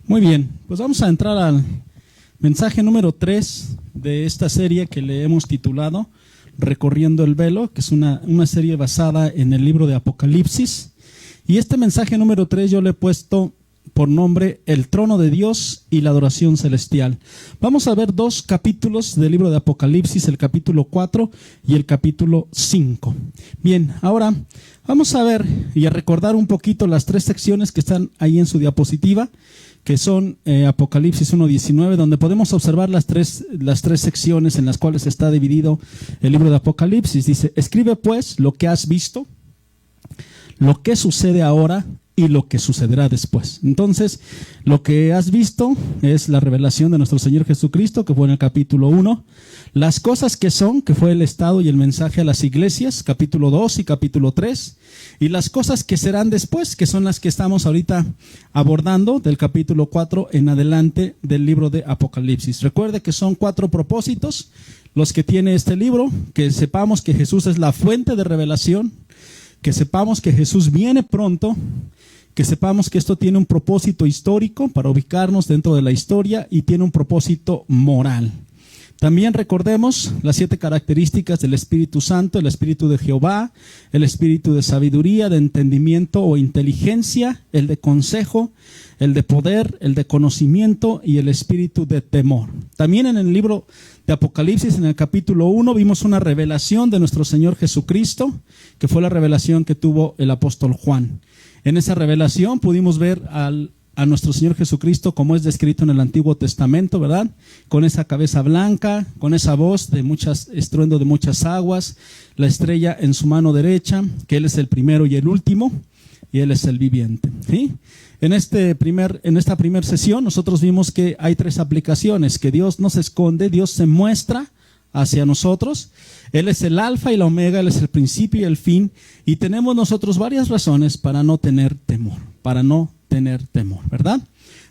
Muy bien, pues vamos a entrar al mensaje número 3 de esta serie que le hemos titulado Recorriendo el Velo, que es una serie basada en el libro de Apocalipsis. Y este mensaje número 3 yo le he puesto por nombre El trono de Dios y la adoración celestial. Vamos a ver dos capítulos del libro de Apocalipsis, el capítulo 4 y el capítulo 5. Bien, ahora vamos a ver y a recordar un poquito las tres secciones que están ahí en su diapositiva, que son Apocalipsis 1:19, donde podemos observar las tres secciones en las cuales está dividido el libro de Apocalipsis. Dice: escribe pues lo que has visto, lo que sucede ahora y lo que sucederá después. Entonces, lo que has visto es la revelación de nuestro Señor Jesucristo, que fue en el capítulo 1. Las cosas que son, que fue el estado y el mensaje a las iglesias, capítulo 2 y capítulo 3. Y las cosas que serán después, que son las que estamos ahorita abordando, del capítulo 4 en adelante del libro de Apocalipsis. Recuerde que son 4 propósitos los que tiene este libro: que sepamos que Jesús es la fuente de revelación, que sepamos que Jesús viene pronto, que sepamos que esto tiene un propósito histórico para ubicarnos dentro de la historia y tiene un propósito moral. También recordemos las 7 características del Espíritu Santo: el Espíritu de Jehová, el Espíritu de sabiduría, de entendimiento o inteligencia, el de consejo, el de poder, el de conocimiento y el Espíritu de temor. También en el libro de Apocalipsis, en el capítulo 1, vimos una revelación de nuestro Señor Jesucristo, que fue la revelación que tuvo el apóstol Juan. En esa revelación pudimos ver a nuestro Señor Jesucristo como es descrito en el Antiguo Testamento, ¿verdad? Con esa cabeza blanca, con esa voz de estruendo de muchas aguas, la estrella en su mano derecha, que Él es el primero y el último, y Él es el viviente, ¿sí? En esta primera sesión nosotros vimos que hay 3 aplicaciones: que Dios no se esconde, Dios se muestra hacia nosotros. Él es el alfa y la omega, Él es el principio y el fin, y tenemos nosotros varias razones para no tener temor, ¿verdad?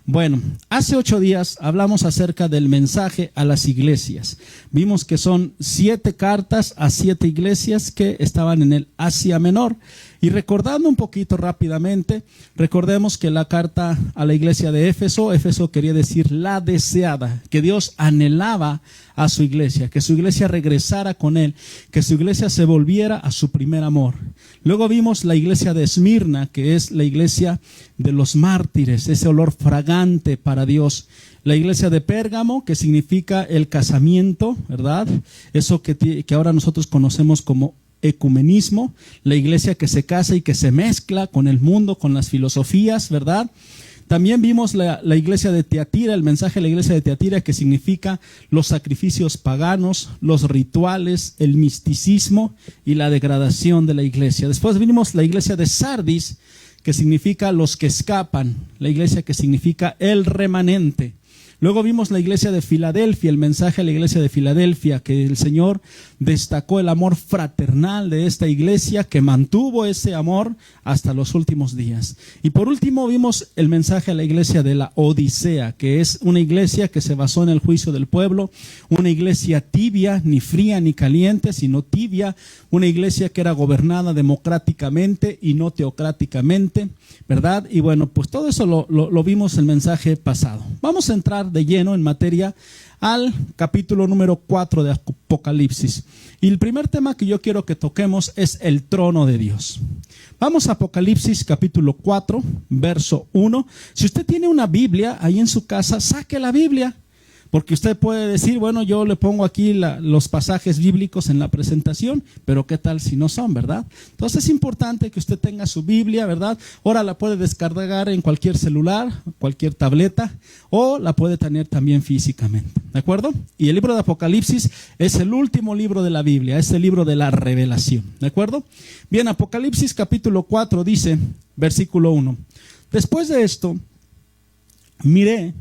Bueno, hace 8 días hablamos acerca del mensaje a las iglesias. Vimos que son 7 cartas a 7 iglesias que estaban en el Asia Menor. Y recordando un poquito rápidamente, recordemos que la carta a la iglesia de Éfeso quería decir la deseada, que Dios anhelaba a su iglesia, que su iglesia regresara con Él, que su iglesia se volviera a su primer amor. Luego vimos la iglesia de Esmirna, que es la iglesia de los mártires, ese olor fragante para Dios. La iglesia de Pérgamo, que significa el casamiento, ¿verdad? Eso que ahora nosotros conocemos como ecumenismo, la iglesia que se casa y que se mezcla con el mundo, con las filosofías, ¿verdad? También vimos la iglesia de Tiatira, el mensaje de la iglesia de Tiatira, que significa los sacrificios paganos, los rituales, el misticismo y la degradación de la iglesia. Después vimos la iglesia de Sardis, que significa los que escapan, la iglesia que significa el remanente. Luego vimos la iglesia de Filadelfia, el mensaje a la iglesia de Filadelfia, que el Señor destacó el amor fraternal de esta iglesia, que mantuvo ese amor hasta los últimos días. Y por último vimos el mensaje a la iglesia de la Odisea, que es una iglesia que se basó en el juicio del pueblo, una iglesia tibia, ni fría ni caliente, sino tibia, una iglesia que era gobernada democráticamente y no teocráticamente, ¿verdad? Y bueno, pues todo eso lo vimos el mensaje pasado. Vamos a entrar de lleno en materia al capítulo número 4 de Apocalipsis. Y el primer tema que yo quiero que toquemos es el trono de Dios. Vamos a Apocalipsis capítulo 4, verso 1. Si usted tiene una Biblia ahí en su casa, saque la Biblia. Porque usted puede decir, bueno, yo le pongo aquí los pasajes bíblicos en la presentación, pero ¿qué tal si no son, verdad? Entonces es importante que usted tenga su Biblia, ¿verdad? Ahora la puede descargar en cualquier celular, cualquier tableta, o la puede tener también físicamente, ¿de acuerdo? Y el libro de Apocalipsis es el último libro de la Biblia, es el libro de la revelación, ¿de acuerdo? Bien, Apocalipsis capítulo 4 dice, versículo 1. Después de esto, miré,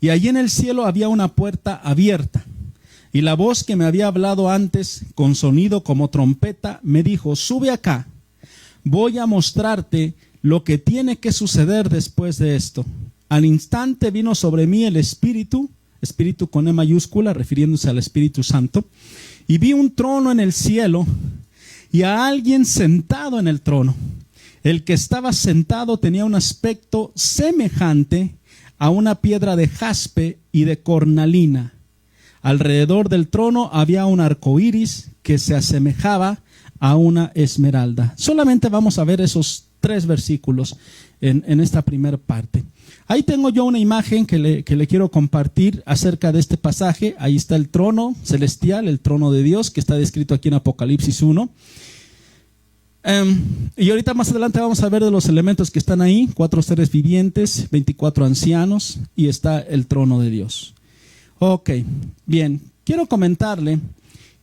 y allí en el cielo había una puerta abierta, y la voz que me había hablado antes, con sonido como trompeta, me dijo: sube acá, voy a mostrarte lo que tiene que suceder después de esto. Al instante vino sobre mí el Espíritu con E mayúscula, refiriéndose al Espíritu Santo, y vi un trono en el cielo, y a alguien sentado en el trono. El que estaba sentado tenía un aspecto semejante a una piedra de jaspe y de cornalina. Alrededor del trono había un arco iris que se asemejaba a una esmeralda. Solamente vamos a ver esos 3 versículos en esta primera parte. Ahí tengo yo una imagen que le quiero compartir acerca de este pasaje. Ahí está el trono celestial, el trono de Dios, que está descrito aquí en Apocalipsis 1. Y ahorita más adelante vamos a ver de los elementos que están ahí: 4 seres vivientes, 24 ancianos, y está el trono de Dios. Ok, bien, quiero comentarle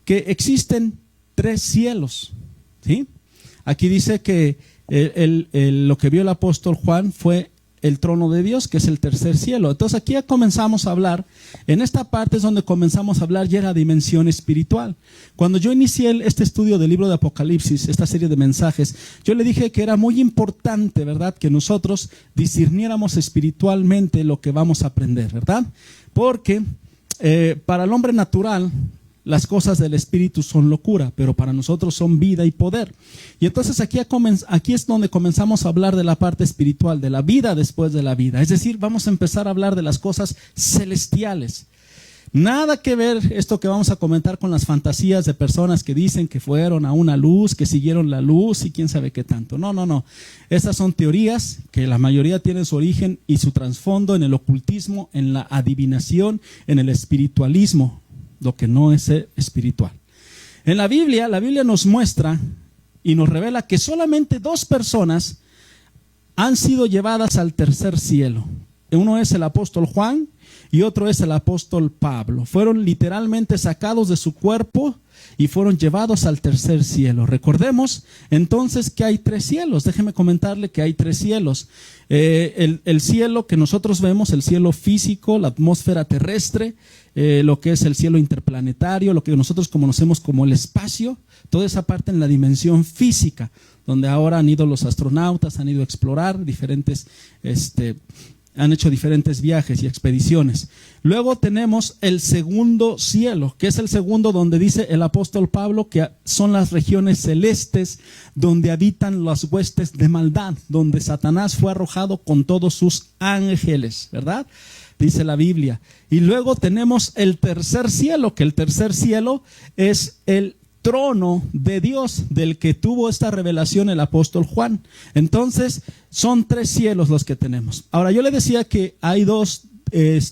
que existen 3 cielos, ¿sí? Aquí dice que lo que vio el apóstol Juan fue el trono de Dios, que es el tercer cielo. Entonces aquí ya comenzamos a hablar, en esta parte es donde comenzamos a hablar ya de la dimensión espiritual. Cuando yo inicié este estudio del libro de Apocalipsis, esta serie de mensajes, yo le dije que era muy importante, ¿verdad?, que nosotros discerniéramos espiritualmente lo que vamos a aprender, ¿verdad? Porque para el hombre natural, las cosas del espíritu son locura, pero para nosotros son vida y poder. Y entonces aquí es donde comenzamos a hablar de la parte espiritual, de la vida después de la vida. Es decir, vamos a empezar a hablar de las cosas celestiales. Nada que ver esto que vamos a comentar con las fantasías de personas que dicen que fueron a una luz, que siguieron la luz y quién sabe qué tanto. No. Estas son teorías que la mayoría tienen su origen y su trasfondo en el ocultismo, en la adivinación, en el espiritualismo, lo que no es espiritual. En la Biblia nos muestra y nos revela que solamente 2 personas han sido llevadas al tercer cielo. Uno es el apóstol Juan y otro es el apóstol Pablo. Fueron literalmente sacados de su cuerpo y fueron llevados al tercer cielo. Recordemos entonces que hay 3 cielos. Déjeme comentarle que hay 3 cielos. El cielo que nosotros vemos, el cielo físico, la atmósfera terrestre, lo que es el cielo interplanetario, lo que nosotros conocemos como el espacio, toda esa parte en la dimensión física, donde ahora han ido los astronautas, han ido a explorar diferentes han hecho diferentes viajes y expediciones. Luego tenemos el segundo cielo, que es el segundo donde dice el apóstol Pablo que son las regiones celestes donde habitan las huestes de maldad, donde Satanás fue arrojado con todos sus ángeles, ¿verdad? Dice la Biblia. Y luego tenemos el tercer cielo, que el tercer cielo es el trono de Dios, del que tuvo esta revelación el apóstol Juan. Entonces son 3 cielos los que tenemos. Ahora, yo le decía que hay 2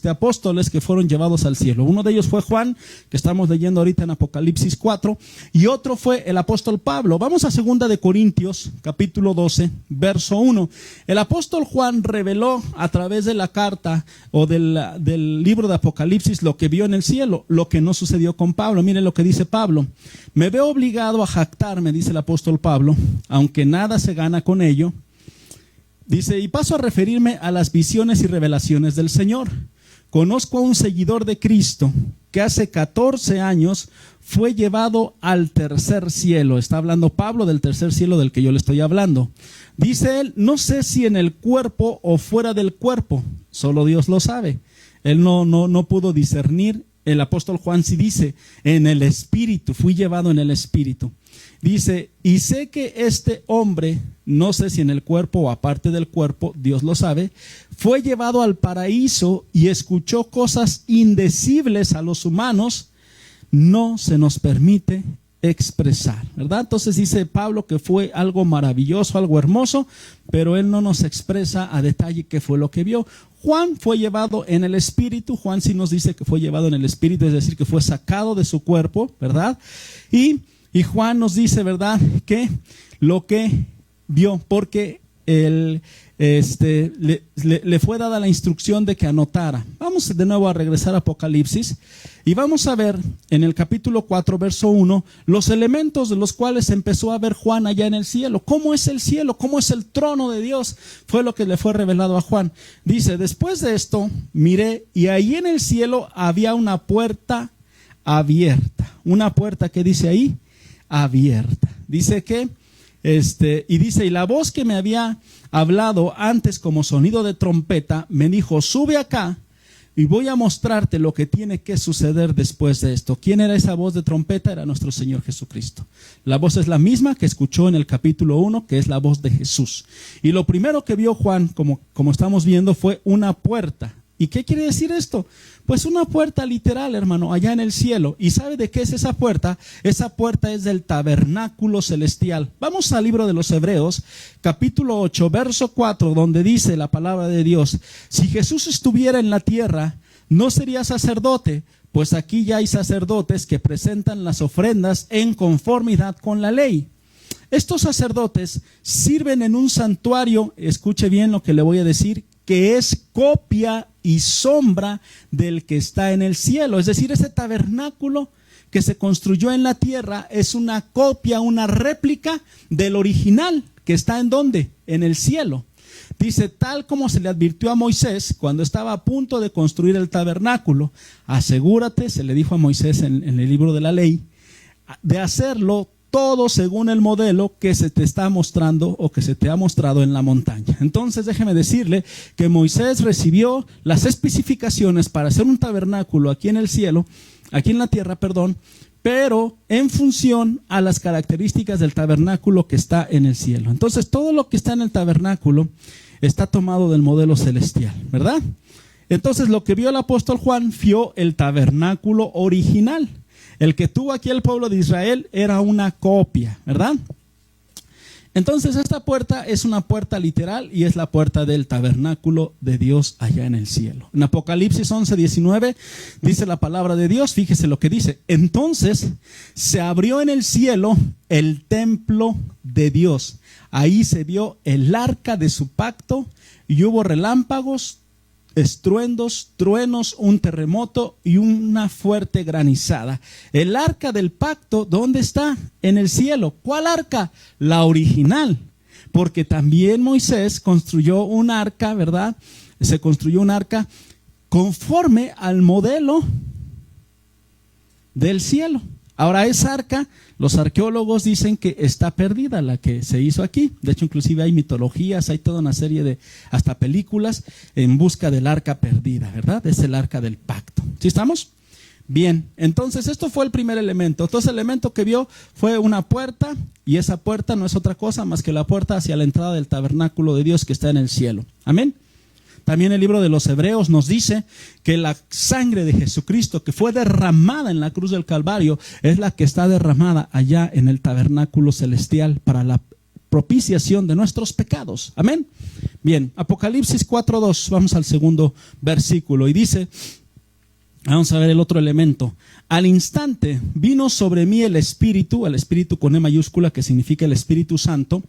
apóstoles que fueron llevados al cielo. Uno de ellos fue Juan, que estamos leyendo ahorita en Apocalipsis 4, y otro fue el apóstol Pablo. Vamos a 2 de Corintios, capítulo 12, verso 1. El apóstol Juan reveló a través de la carta o del libro de Apocalipsis lo que vio en el cielo, lo que no sucedió con Pablo. Miren lo que dice Pablo. Me veo obligado a jactarme, dice el apóstol Pablo, aunque nada se gana con ello. Dice, y paso a referirme a las visiones y revelaciones del Señor. Conozco a un seguidor de Cristo que hace 14 años fue llevado al tercer cielo. Está hablando Pablo del tercer cielo del que yo le estoy hablando. Dice él, no sé si en el cuerpo o fuera del cuerpo, solo Dios lo sabe. Él no pudo discernir. El apóstol Juan sí dice, en el espíritu, fui llevado en el espíritu. Dice, y sé que este hombre, no sé si en el cuerpo o aparte del cuerpo, Dios lo sabe, fue llevado al paraíso y escuchó cosas indecibles a los humanos, no se nos permite expresar, ¿verdad? Entonces dice Pablo que fue algo maravilloso, algo hermoso, pero él no nos expresa a detalle qué fue lo que vio. Juan fue llevado en el espíritu. Juan sí nos dice que fue llevado en el espíritu, es decir, que fue sacado de su cuerpo, ¿verdad? Y Juan nos dice, ¿verdad?, que lo que vio, porque él le fue dada la instrucción de que anotara. Vamos de nuevo a regresar a Apocalipsis y vamos a ver en el capítulo 4, verso 1, los elementos de los cuales empezó a ver Juan allá en el cielo. ¿Cómo es el cielo? ¿Cómo es el trono de Dios? Fue lo que le fue revelado a Juan. Dice, después de esto, miré y ahí en el cielo había una puerta abierta. Una puerta, ¿qué dice ahí? Abierta. Dice que y dice, y la voz que me había hablado antes como sonido de trompeta me dijo, sube acá y voy a mostrarte lo que tiene que suceder después de esto. ¿Quién era esa voz de trompeta? Era nuestro Señor Jesucristo. La voz es la misma que escuchó en el capítulo 1, que es la voz de Jesús. Y lo primero que vio Juan, como estamos viendo, fue una puerta ¿Y qué quiere decir esto? Pues una puerta literal, hermano, allá en el cielo. ¿Y sabe de qué es esa puerta? Esa puerta es del tabernáculo celestial. Vamos al libro de los Hebreos, capítulo 8, verso 4, donde dice la palabra de Dios: si Jesús estuviera en la tierra, no sería sacerdote, pues aquí ya hay sacerdotes que presentan las ofrendas en conformidad con la ley. Estos sacerdotes sirven en un santuario, escuche bien lo que le voy a decir, que es copia y sombra del que está en el cielo. Es decir, ese tabernáculo que se construyó en la tierra es una copia, una réplica del original que está ¿en dónde? En el cielo. Dice, tal como se le advirtió a Moisés cuando estaba a punto de construir el tabernáculo, asegúrate, se le dijo a Moisés en el libro de la ley, de hacerlo todo según el modelo que se te está mostrando o que se te ha mostrado en la montaña. Entonces déjeme decirle que Moisés recibió las especificaciones para hacer un tabernáculo aquí en el cielo, aquí en la tierra, perdón, pero en función a las características del tabernáculo que está en el cielo. Entonces todo lo que está en el tabernáculo está tomado del modelo celestial, ¿verdad? Entonces lo que vio el apóstol Juan vio el tabernáculo original. El que tuvo aquí el pueblo de Israel era una copia, ¿verdad? Entonces esta puerta es una puerta literal y es la puerta del tabernáculo de Dios allá en el cielo. En Apocalipsis 11:19 dice la palabra de Dios, fíjese lo que dice: entonces se abrió en el cielo el templo de Dios. Ahí se vio el arca de su pacto y hubo relámpagos, estruendos, truenos, un terremoto y una fuerte granizada. El arca del pacto, ¿dónde está? En el cielo. ¿Cuál arca? La original. Porque también Moisés construyó un arca, ¿verdad? Se construyó un arca conforme al modelo del cielo. Ahora esa arca, los arqueólogos dicen que está perdida, la que se hizo aquí. De hecho, inclusive hay mitologías, hay toda una serie de hasta películas en busca del arca perdida, ¿verdad? Es el arca del pacto. ¿Sí estamos? Bien, entonces esto fue el primer elemento. Entonces el elemento que vio fue una puerta, y esa puerta no es otra cosa más que la puerta hacia la entrada del tabernáculo de Dios que está en el cielo. Amén. También el libro de los Hebreos nos dice que la sangre de Jesucristo que fue derramada en la cruz del Calvario es la que está derramada allá en el tabernáculo celestial para la propiciación de nuestros pecados. Amén. Bien, Apocalipsis 4:2, vamos al segundo versículo y dice, vamos a ver el otro elemento. Al instante vino sobre mí el Espíritu con E mayúscula, que significa el Espíritu Santo,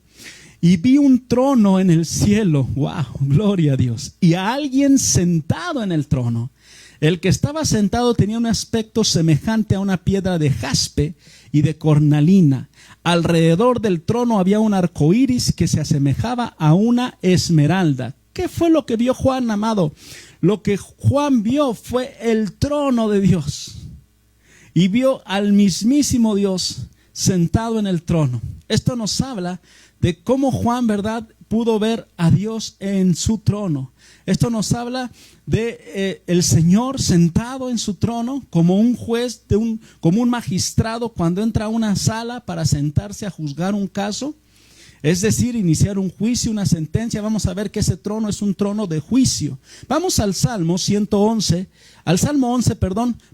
y vi un trono en el cielo. ¡Wow! Gloria a Dios. Y a alguien sentado en el trono. El que estaba sentado tenía un aspecto semejante a una piedra de jaspe y de cornalina. Alrededor del trono había un arco iris que se asemejaba a una esmeralda. ¿Qué fue lo que vio Juan, amado? Lo que Juan vio fue el trono de Dios. Y vio al mismísimo Dios sentado en el trono. Esto nos habla de cómo Juan, ¿verdad?, pudo ver a Dios en su trono. Esto nos habla de el Señor sentado en su trono como un juez, como un magistrado cuando entra a una sala para sentarse a juzgar un caso. Es decir, iniciar un juicio, una sentencia. Vamos a ver que ese trono es un trono de juicio. Vamos al Salmo 11,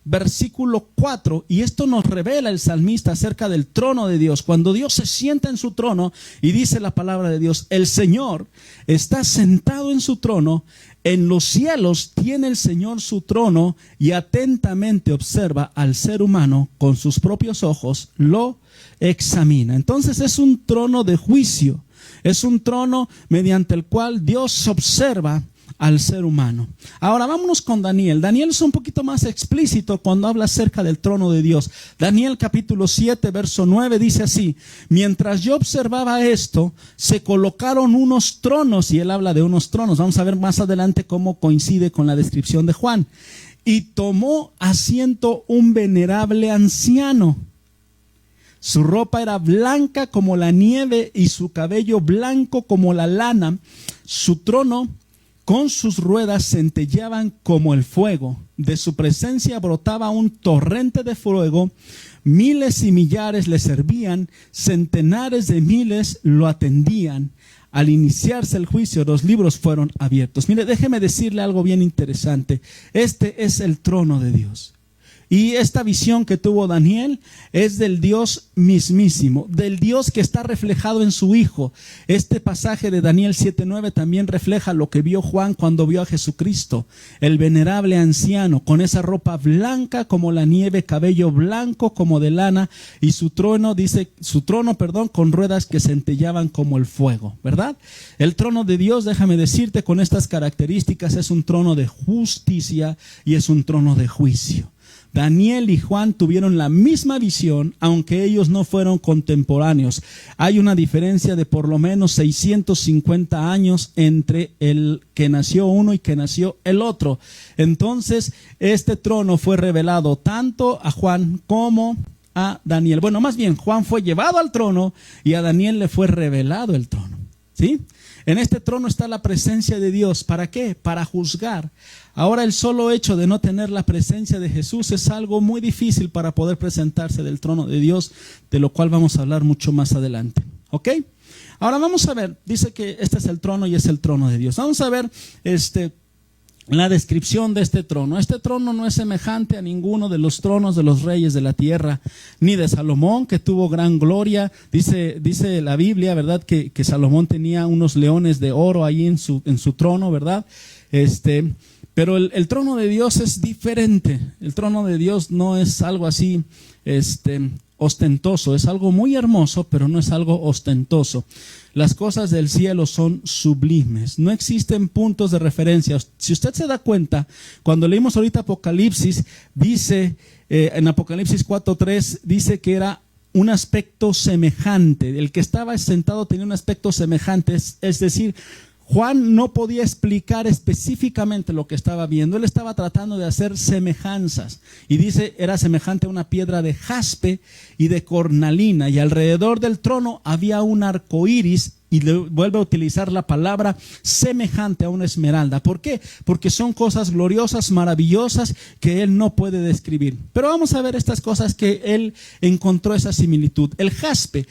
versículo 4. Y esto nos revela el salmista acerca del trono de Dios. Cuando Dios se sienta en su trono y dice la palabra de Dios, el Señor está sentado en su trono. En los cielos tiene el Señor su trono y atentamente observa al ser humano con sus propios ojos, lo examina. Entonces es un trono de juicio, es un trono mediante el cual Dios observa al ser humano. Ahora vámonos con Daniel. Daniel es un poquito más explícito cuando habla acerca del trono de Dios. Daniel capítulo 7 verso 9 dice así: mientras yo observaba esto, se colocaron unos tronos, y él habla de unos tronos. Vamos a ver más adelante cómo coincide con la descripción de Juan. Y tomó asiento un venerable anciano. Su ropa era blanca como la nieve y su cabello blanco como la lana. Su trono con sus ruedas centelleaban como el fuego. De su presencia brotaba un torrente de fuego. Miles y millares le servían, centenares de miles lo atendían. al iniciarse el juicio, los libros fueron abiertos. Mire, déjeme decirle algo bien interesante. Este es el trono de Dios. Y esta visión que tuvo Daniel es del Dios mismísimo, del Dios que está reflejado en su Hijo. Este pasaje de Daniel 7:9 también refleja lo que vio Juan cuando vio a Jesucristo, el venerable anciano, con esa ropa blanca como la nieve, cabello blanco como de lana, y su trono, con ruedas que centellaban como el fuego, ¿verdad? El trono de Dios, déjame decirte, con estas características, es un trono de justicia y es un trono de juicio. Daniel y Juan tuvieron la misma visión, aunque ellos no fueron contemporáneos. Hay una diferencia de por lo menos 650 años entre el que nació uno y que nació el otro. Entonces, este trono fue revelado tanto a Juan como a Daniel. Bueno, más bien, Juan fue llevado al trono y a Daniel le fue revelado el trono. ¿Sí? En este trono está la presencia de Dios. ¿Para qué? Para juzgar. Ahora, el solo hecho de no tener la presencia de Jesús es algo muy difícil para poder presentarse del trono de Dios, de lo cual vamos a hablar mucho más adelante. ¿Ok? Ahora vamos a ver, dice que este es el trono y es el trono de Dios. Vamos a ver la descripción de este trono. Este trono no es semejante a ninguno de los tronos de los reyes de la tierra, ni de Salomón, que tuvo gran gloria. Dice la Biblia, ¿verdad?, que Salomón tenía unos leones de oro ahí en su trono, ¿verdad? Pero el trono de Dios es diferente. El trono de Dios no es algo así ostentoso, es algo muy hermoso, pero no es algo ostentoso. Las cosas del cielo son sublimes, no existen puntos de referencia. Si usted se da cuenta, cuando leímos ahorita Apocalipsis, dice en Apocalipsis 4:3, dice que era un aspecto semejante. El que estaba sentado tenía un aspecto semejante, es decir, Juan no podía explicar específicamente lo que estaba viendo. Él estaba tratando de hacer semejanzas. Y dice, era semejante a una piedra de jaspe y de cornalina. Y alrededor del trono había un arco iris. Y vuelve a utilizar la palabra semejante a una esmeralda. ¿Por qué? Porque son cosas gloriosas, maravillosas, que él no puede describir. Pero vamos a ver estas cosas que él encontró esa similitud. El jaspe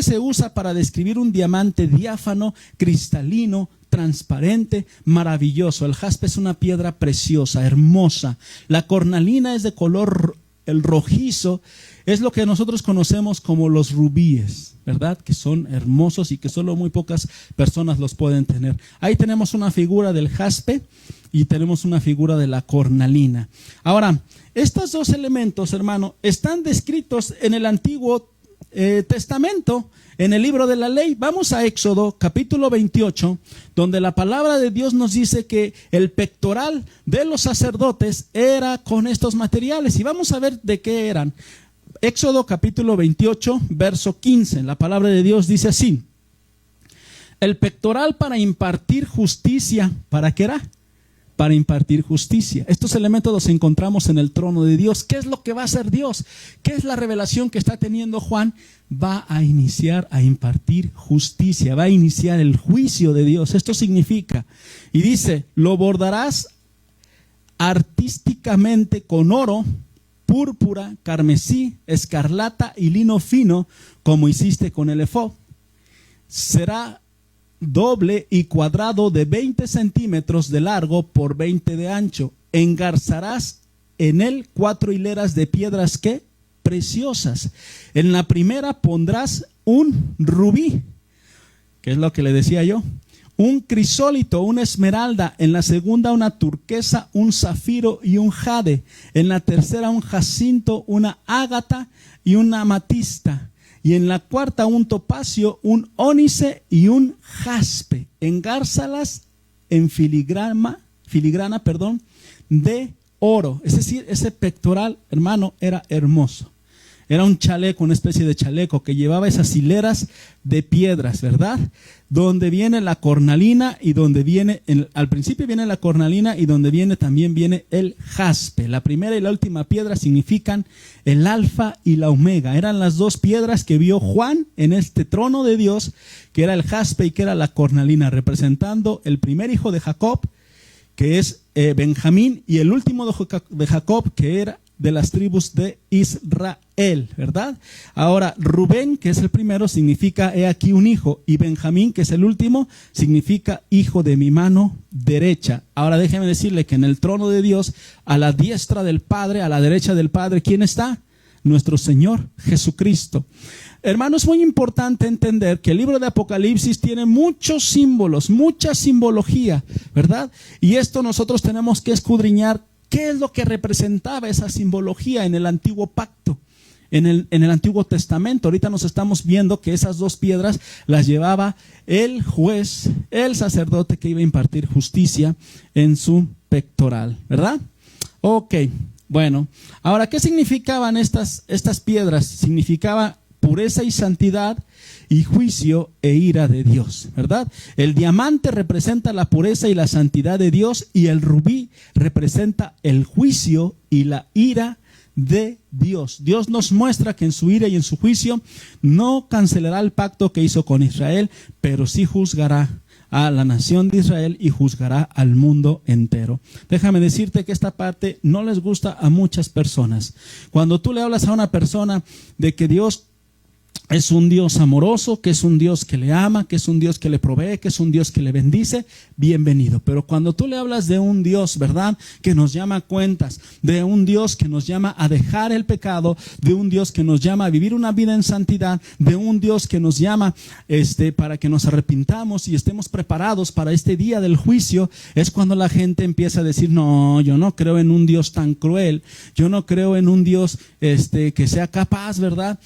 se usa para describir un diamante diáfano, cristalino, transparente, maravilloso. El jaspe es una piedra preciosa, hermosa. La cornalina es de color el rojizo, es lo que nosotros conocemos como los rubíes, ¿verdad? Que son hermosos y que solo muy pocas personas los pueden tener. Ahí tenemos una figura del jaspe y tenemos una figura de la cornalina. Ahora, estos dos elementos, hermano, están descritos en el Antiguo Testamento, en el libro de la ley. Vamos a Éxodo capítulo 28, donde la palabra de Dios nos dice que el pectoral de los sacerdotes era con estos materiales. Y vamos a ver de qué eran. Éxodo capítulo 28, verso 15. La palabra de Dios dice así: el pectoral para impartir justicia. ¿Para qué era? Para impartir justicia. Estos elementos los encontramos en el trono de Dios. ¿Qué es lo que va a hacer Dios? ¿Qué es la revelación que está teniendo Juan? Va a iniciar a impartir justicia, va a iniciar el juicio de Dios. Esto significa, y dice, lo bordarás artísticamente con oro, púrpura, carmesí, escarlata y lino fino, como hiciste con el efod. Será doble y cuadrado de 20 centímetros de largo por 20 de ancho. Engarzarás en él 4 hileras de piedras que preciosas. En la primera pondrás un rubí, que es lo que le decía yo, un crisólito, una esmeralda. En la segunda una turquesa, un zafiro y un jade. En la tercera un jacinto, una ágata y una amatista. Y en la cuarta un topacio, un ónice y un jaspe. Engárzalas en filigrana, de oro. Es decir, ese pectoral, hermano, era hermoso. Era un chaleco, una especie de chaleco que llevaba esas hileras de piedras, ¿verdad? Donde viene la cornalina y donde viene, al principio viene la cornalina y donde también viene el jaspe. La primera y la última piedra significan el alfa y la omega. Eran las dos piedras que vio Juan en este trono de Dios, que era el jaspe y que era la cornalina, representando el primer hijo de Jacob, que es Benjamín, y el último de Jacob, que era de las tribus de Israel, ¿verdad? Ahora, Rubén, que es el primero, significa he aquí un hijo, y Benjamín, que es el último, significa hijo de mi mano derecha. Ahora déjeme decirle que en el trono de Dios, a la diestra del Padre, a la derecha del Padre, ¿quién está? Nuestro Señor Jesucristo. Hermano, es muy importante entender que el libro de Apocalipsis tiene muchos símbolos, mucha simbología, ¿verdad? Y esto nosotros tenemos que escudriñar qué es lo que representaba esa simbología en el antiguo pacto, en el Antiguo Testamento. Ahorita nos estamos viendo que esas dos piedras las llevaba el juez, el sacerdote que iba a impartir justicia en su pectoral, ¿verdad? Ok, bueno, ahora, ¿qué significaban estas piedras? Significaba pureza y santidad y juicio e ira de Dios, ¿verdad? El diamante representa la pureza y la santidad de Dios, y el rubí representa el juicio y la ira de Dios. Dios nos muestra que en su ira y en su juicio no cancelará el pacto que hizo con Israel, pero sí juzgará a la nación de Israel y juzgará al mundo entero. Déjame decirte que esta parte no les gusta a muchas personas. Cuando tú le hablas a una persona de que Dios es un Dios amoroso, que es un Dios que le ama, que es un Dios que le provee, que es un Dios que le bendice, bienvenido. Pero cuando tú le hablas de un Dios, ¿verdad?, que nos llama a cuentas, de un Dios que nos llama a dejar el pecado, de un Dios que nos llama a vivir una vida en santidad, de un Dios que nos llama para que nos arrepintamos y estemos preparados para este día del juicio, es cuando la gente empieza a decir, no, yo no creo en un Dios tan cruel, yo no creo en un Dios que sea capaz, ¿verdad?,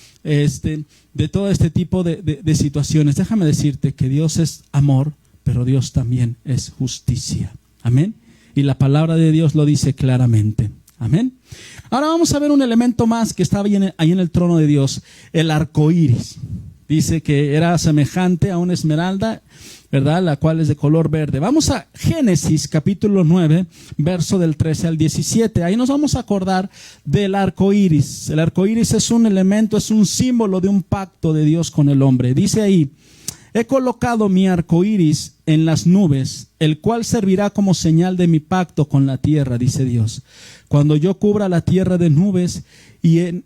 de todo este tipo de situaciones. Déjame decirte que Dios es amor, pero Dios también es justicia. Amén. Y la palabra de Dios lo dice claramente. Amén. Ahora vamos a ver un elemento más que estaba ahí en el trono de Dios, el arco iris. Dice que era semejante a una esmeralda, ¿verdad?, la cual es de color verde. Vamos a Génesis capítulo 9, verso del 13 al 17. Ahí nos vamos a acordar del arco iris. El arco iris es un elemento, es un símbolo de un pacto de Dios con el hombre. Dice ahí, he colocado mi arco iris en las nubes, el cual servirá como señal de mi pacto con la tierra, dice Dios. Cuando yo cubra la tierra de nubes y en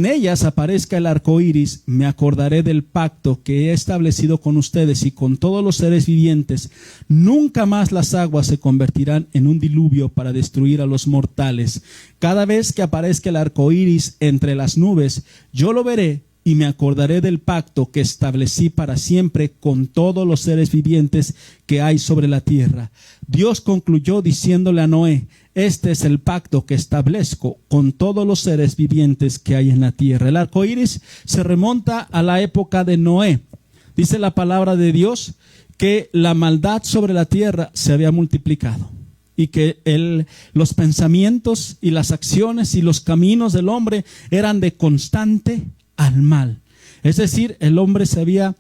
ellas aparezca el arco iris, me acordaré del pacto que he establecido con ustedes y con todos los seres vivientes. Nunca más las aguas se convertirán en un diluvio para destruir a los mortales. Cada vez que aparezca el arco iris entre las nubes, yo lo veré y me acordaré del pacto que establecí para siempre con todos los seres vivientes que hay sobre la tierra. Dios concluyó diciéndole a Noé, este es el pacto que establezco con todos los seres vivientes que hay en la tierra. El arco iris se remonta a la época de Noé. Dice la palabra de Dios que la maldad sobre la tierra se había multiplicado y que los pensamientos y las acciones y los caminos del hombre eran de constante al mal. Es decir, el hombre se había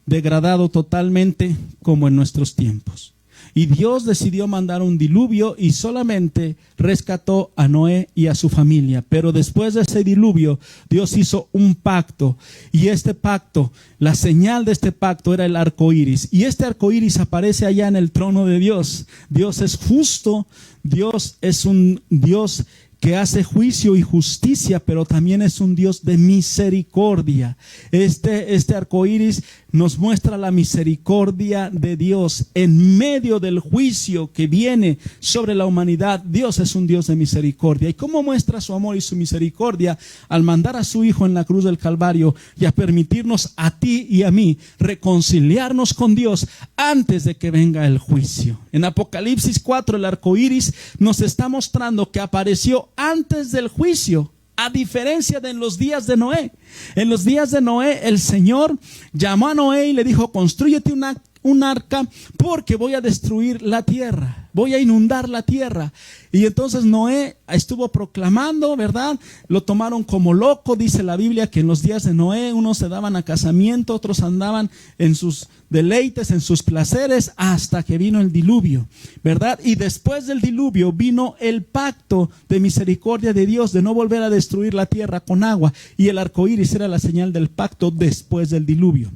degradado totalmente como en nuestros tiempos. Y Dios decidió mandar un diluvio y solamente rescató a Noé y a su familia. Pero después de ese diluvio, Dios hizo un pacto. Y este pacto, la señal de este pacto era el arco iris. Y este arco iris aparece allá en el trono de Dios. Dios es justo, Dios es un Dios que hace juicio y justicia, pero también es un Dios de misericordia. Este arco iris nos muestra la misericordia de Dios en medio del juicio que viene sobre la humanidad. Dios es un Dios de misericordia. ¿Y cómo muestra su amor y su misericordia? Al mandar a su Hijo en la cruz del Calvario y a permitirnos a ti y a mí reconciliarnos con Dios antes de que venga el juicio. En Apocalipsis 4, el arco iris nos está mostrando que apareció antes del juicio, a diferencia de en los días de Noé. En los días de Noé, el Señor llamó a Noé y le dijo, constrúyete un arca porque voy a destruir la tierra, voy a inundar la tierra. Y entonces Noé estuvo proclamando, ¿verdad? Lo tomaron como loco. Dice la Biblia que en los días de Noé unos se daban a casamiento, otros andaban en sus deleites, en sus placeres, hasta que vino el diluvio, ¿verdad? Y después del diluvio vino el pacto de misericordia de Dios de no volver a destruir la tierra con agua, y el arco iris era la señal del pacto después del diluvio.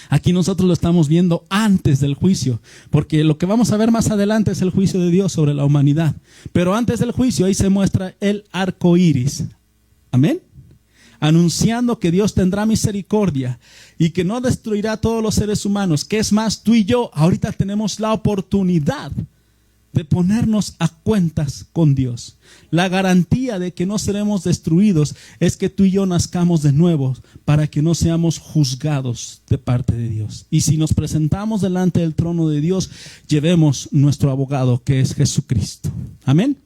Aquí nosotros lo estamos viendo antes del juicio, porque lo que vamos a ver más adelante es el juicio de Dios sobre la humanidad. Pero antes del juicio ahí se muestra el arco iris. Amén. Anunciando que Dios tendrá misericordia y que no destruirá a todos los seres humanos. Que es más, tú y yo ahorita tenemos la oportunidad de ponernos a cuentas con Dios. La garantía de que no seremos destruidos es que tú y yo nazcamos de nuevo para que no seamos juzgados de parte de Dios. Y si nos presentamos delante del trono de Dios, llevemos nuestro abogado, que es Jesucristo. Amén.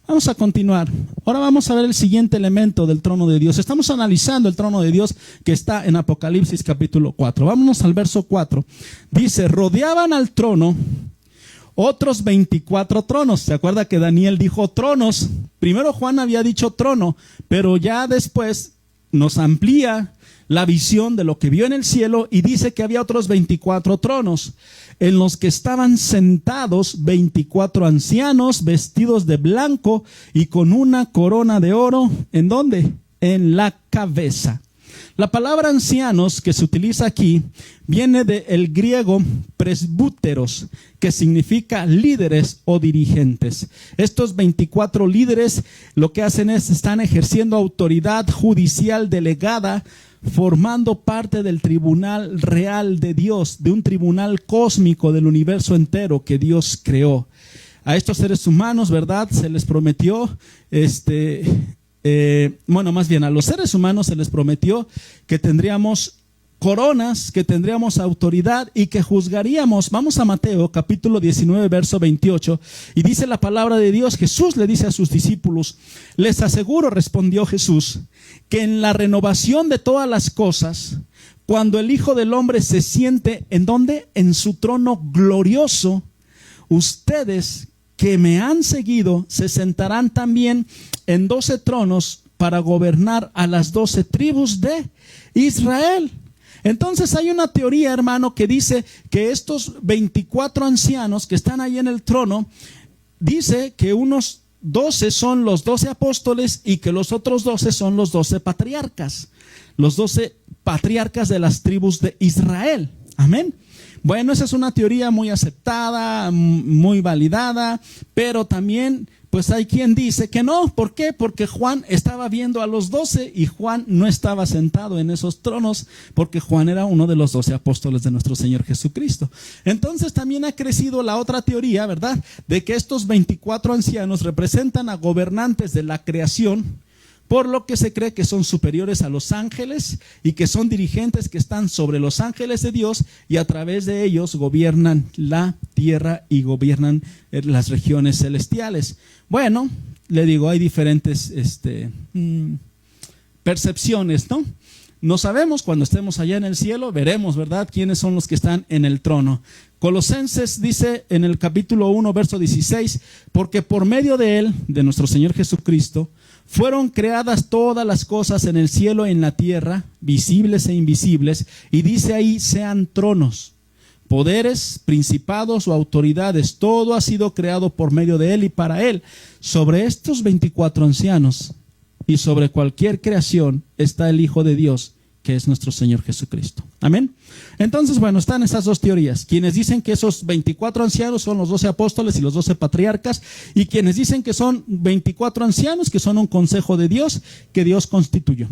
Vamos a continuar. Ahora vamos a ver el siguiente elemento del trono de Dios. Estamos analizando el trono de Dios que está en Apocalipsis capítulo 4. Vámonos al verso 4. Dice, rodeaban al trono otros 24 tronos. ¿Se acuerda que Daniel dijo tronos? Primero Juan había dicho trono, pero ya después nos amplía la visión de lo que vio en el cielo y dice que había otros 24 tronos, en los que estaban sentados 24 ancianos vestidos de blanco y con una corona de oro. ¿En dónde? En la cabeza. La palabra ancianos que se utiliza aquí viene del griego presbúteros, que significa líderes o dirigentes. Estos 24 líderes lo que hacen es, están ejerciendo autoridad judicial delegada, formando parte del tribunal real de Dios, de un tribunal cósmico del universo entero que Dios creó. A estos seres humanos, ¿verdad? Se les prometió, más bien a los seres humanos se les prometió que tendríamos coronas, que tendríamos autoridad y que juzgaríamos. Vamos a Mateo capítulo 19 verso 28 y dice la palabra de Dios. Jesús le dice a sus discípulos: les aseguro, respondió Jesús, que en la renovación de todas las cosas, cuando el Hijo del Hombre se siente, ¿en dónde? En su trono glorioso, ustedes que me han seguido se sentarán también en 12 tronos para gobernar a las 12 tribus de Israel. Entonces hay una teoría, hermano, que dice que estos 24 ancianos que están ahí en el trono, dice que unos 12 son los 12 apóstoles y que los otros 12 son los 12 patriarcas. Los 12 patriarcas de las tribus de Israel. Amén. Bueno, esa es una teoría muy aceptada, muy validada, pero también pues hay quien dice que no. ¿Por qué? Porque Juan estaba viendo a los 12 y Juan no estaba sentado en esos tronos, porque Juan era uno de los 12 apóstoles de nuestro Señor Jesucristo. Entonces también ha crecido la otra teoría, ¿verdad?, de que estos 24 ancianos representan a gobernantes de la creación, por lo que se cree que son superiores a los ángeles y que son dirigentes que están sobre los ángeles de Dios y a través de ellos gobiernan la tierra y gobiernan las regiones celestiales. Bueno, le digo, hay diferentes percepciones, ¿no? No sabemos, cuando estemos allá en el cielo, veremos, ¿verdad?, quiénes son los que están en el trono. Colosenses dice en el capítulo 1, verso 16, porque por medio de él, de nuestro Señor Jesucristo, fueron creadas todas las cosas en el cielo y en la tierra, visibles e invisibles, y dice ahí, sean tronos, poderes, principados o autoridades, todo ha sido creado por medio de él y para él. Sobre estos 24 ancianos y sobre cualquier creación está el Hijo de Dios, que es nuestro Señor Jesucristo. Amén. Entonces, bueno, están esas dos teorías. Quienes dicen que esos 24 ancianos son los 12 apóstoles y los 12 patriarcas, y quienes dicen que son 24 ancianos, que son un consejo de Dios, que Dios constituyó.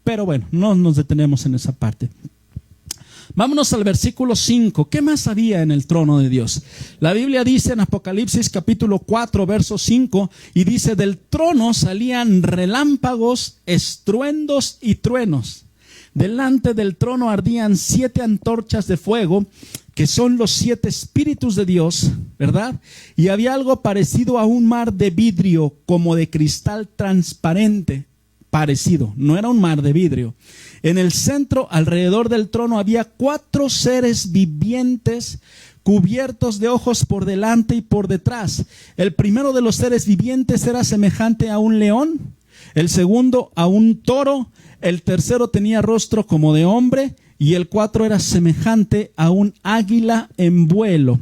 Pero bueno, no nos detenemos en esa parte. Vámonos al versículo 5. ¿Qué más había en el trono de Dios? La Biblia dice en Apocalipsis capítulo 4, verso 5, y dice: del trono salían relámpagos, estruendos y truenos. Delante del trono ardían 7 antorchas de fuego, que son los 7 espíritus de Dios, ¿verdad? Y había algo parecido a un mar de vidrio, como de cristal transparente. Parecido, no era un mar de vidrio. En el centro, alrededor del trono, había 4 seres vivientes cubiertos de ojos por delante y por detrás. El primero de los seres vivientes era semejante a un león, el segundo a un toro, el tercero tenía rostro como de hombre y el 4 era semejante a un águila en vuelo.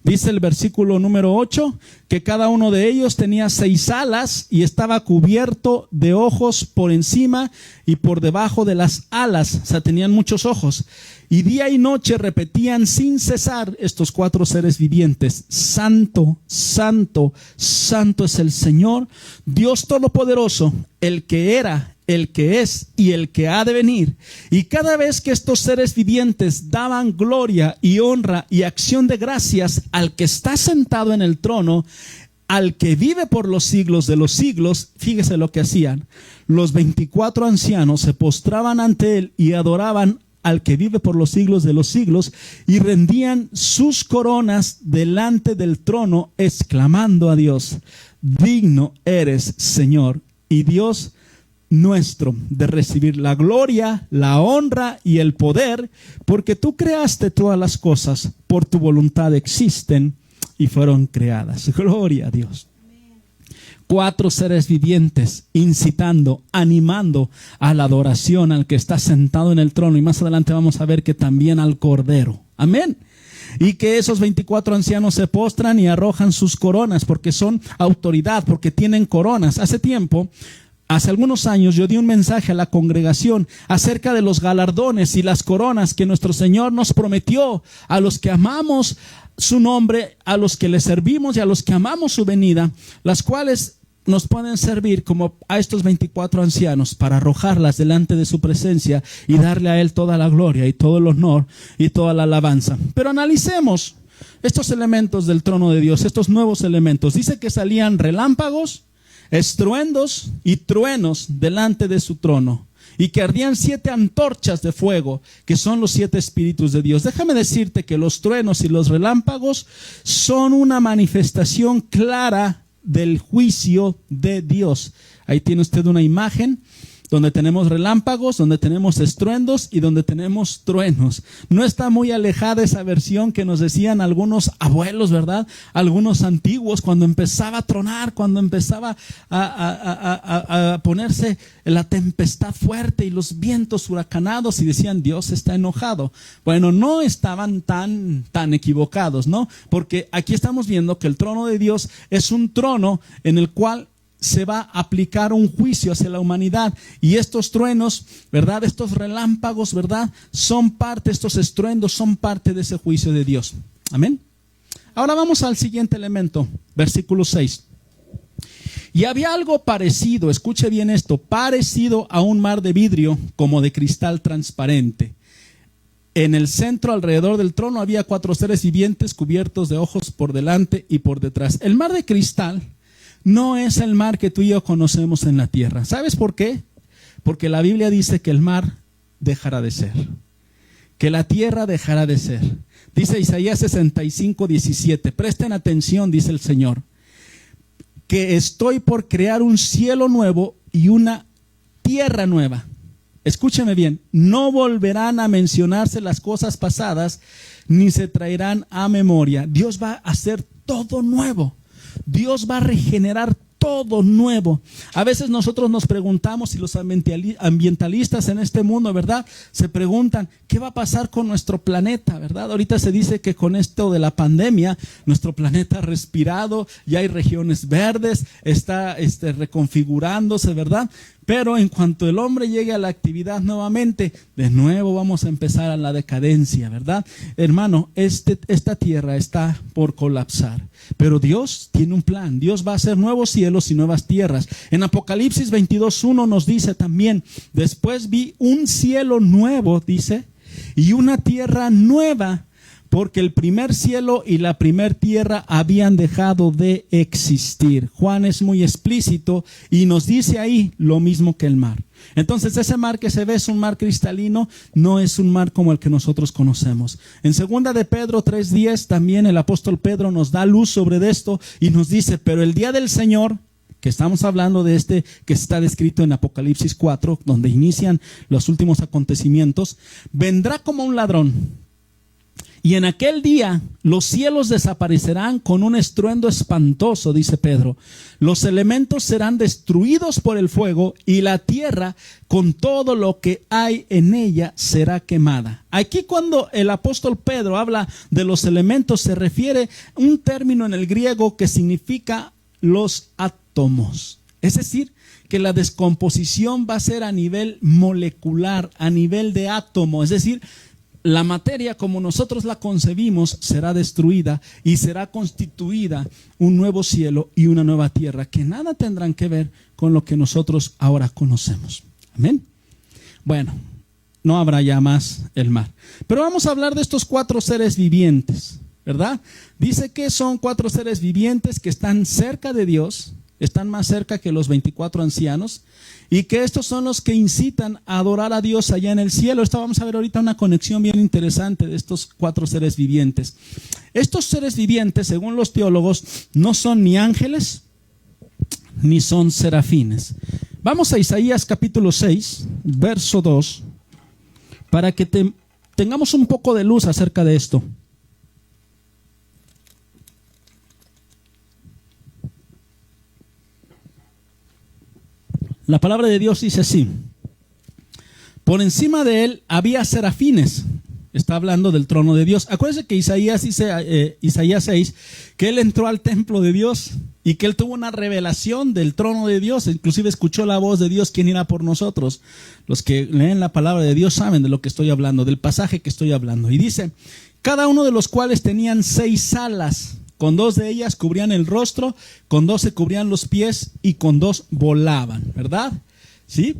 Dice el versículo número 8, que cada uno de ellos tenía 6 alas y estaba cubierto de ojos por encima y por debajo de las alas. O sea, tenían muchos ojos. Y día y noche repetían sin cesar estos 4 seres vivientes: Santo, Santo, Santo es el Señor, Dios Todopoderoso, el que era, el que es y el que ha de venir. Y cada vez que estos seres vivientes daban gloria y honra y acción de gracias al que está sentado en el trono, al que vive por los siglos de los siglos, fíjese lo que hacían. Los 24 ancianos se postraban ante él y adoraban al que vive por los siglos de los siglos, y rendían sus coronas delante del trono, exclamando a Dios: digno eres, Señor y Dios nuestro, de recibir la gloria, la honra y el poder, porque tú creaste todas las cosas, por tu voluntad existen y fueron creadas. Gloria a Dios. 4 seres vivientes incitando, animando a la adoración al que está sentado en el trono, y más adelante vamos a ver que también al Cordero. Amén. Y que esos 24 ancianos se postran y arrojan sus coronas, porque son autoridad, porque tienen coronas. Hace algunos años yo di un mensaje a la congregación acerca de los galardones y las coronas que nuestro Señor nos prometió a los que amamos su nombre, a los que le servimos y a los que amamos su venida, las cuales nos pueden servir como a estos 24 ancianos para arrojarlas delante de su presencia y darle a Él toda la gloria y todo el honor y toda la alabanza. Pero analicemos estos elementos del trono de Dios, estos nuevos elementos. Dice que salían relámpagos, estruendos y truenos delante de su trono, y que ardían 7 antorchas de fuego, que son los 7 espíritus de Dios. Déjame decirte que los truenos y los relámpagos son una manifestación clara del juicio de Dios. Ahí tiene usted una imagen donde tenemos relámpagos, donde tenemos estruendos y donde tenemos truenos. No está muy alejada esa versión que nos decían algunos abuelos, ¿verdad? Algunos antiguos, cuando empezaba a tronar, cuando empezaba a ponerse la tempestad fuerte y los vientos huracanados, y decían: Dios está enojado. Bueno, no estaban tan equivocados, ¿no? Porque aquí estamos viendo que el trono de Dios es un trono en el cual se va a aplicar un juicio hacia la humanidad, y estos truenos, ¿verdad? Estos relámpagos, ¿verdad? Estos estruendos son parte de ese juicio de Dios. Amén. Ahora vamos al siguiente elemento, versículo 6. Y había algo parecido, escuche bien esto, parecido a un mar de vidrio como de cristal transparente. En el centro, alrededor del trono, había 4 seres vivientes cubiertos de ojos por delante y por detrás. El mar de cristal no es el mar que tú y yo conocemos en la tierra. ¿Sabes por qué? Porque la Biblia dice que el mar dejará de ser, que la tierra dejará de ser. Dice Isaías 65:17. Presten atención, dice el Señor, que estoy por crear un cielo nuevo y una tierra nueva. Escúcheme bien, no volverán a mencionarse las cosas pasadas, ni se traerán a memoria. Dios va a hacer todo nuevo. Dios va a regenerar todo nuevo. A veces nosotros nos preguntamos, y los ambientalistas en este mundo, ¿verdad?, se preguntan: ¿qué va a pasar con nuestro planeta?, ¿verdad? Ahorita se dice que con esto de la pandemia, nuestro planeta ha respirado, ya hay regiones verdes, está reconfigurándose, ¿verdad? Pero en cuanto el hombre llegue a la actividad nuevamente, de nuevo vamos a empezar a la decadencia, ¿verdad? Hermano, esta tierra está por colapsar, pero Dios tiene un plan. Dios va a hacer nuevos cielos y nuevas tierras. En Apocalipsis 22:1 nos dice también: después vi un cielo nuevo, dice, y una tierra nueva, porque el primer cielo y la primer tierra habían dejado de existir. Juan es muy explícito y nos dice ahí lo mismo que el mar. Entonces ese mar que se ve es un mar cristalino, no es un mar como el que nosotros conocemos. En 2 de Pedro 3:10 también el apóstol Pedro nos da luz sobre esto y nos dice: pero el día del Señor, que estamos hablando de que está descrito en Apocalipsis 4, donde inician los últimos acontecimientos, vendrá como un ladrón. Y en aquel día los cielos desaparecerán con un estruendo espantoso, dice Pedro. Los elementos serán destruidos por el fuego y la tierra con todo lo que hay en ella será quemada. Aquí cuando el apóstol Pedro habla de los elementos se refiere a un término en el griego que significa los átomos. Es decir, que la descomposición va a ser a nivel molecular, a nivel de átomo. Es decir, la materia como nosotros la concebimos será destruida y será constituida un nuevo cielo y una nueva tierra que nada tendrán que ver con lo que nosotros ahora conocemos. Amén. Bueno, no habrá ya más el mar. Pero vamos a hablar de estos 4 seres vivientes, ¿verdad? Dice que son 4 seres vivientes que están cerca de Dios, están más cerca que los 24 ancianos, y que estos son los que incitan a adorar a Dios allá en el cielo. Esto vamos a ver ahorita una conexión bien interesante de estos 4 seres vivientes. Estos seres vivientes, según los teólogos, no son ni ángeles, ni son serafines. Vamos a Isaías capítulo 6, verso 2, para que tengamos un poco de luz acerca de esto. La palabra de Dios dice así: por encima de él había serafines. Está hablando del trono de Dios. Acuérdense que Isaías dice, Isaías 6, que él entró al templo de Dios y que él tuvo una revelación del trono de Dios. Inclusive escuchó la voz de Dios, quien irá por nosotros. Los que leen la palabra de Dios saben de lo que estoy hablando, del pasaje que estoy hablando. Y dice, cada uno de los cuales tenían 6 alas. Con 2 de ellas cubrían el rostro, con 2 se cubrían los pies y con 2 volaban, ¿verdad? ¿Sí?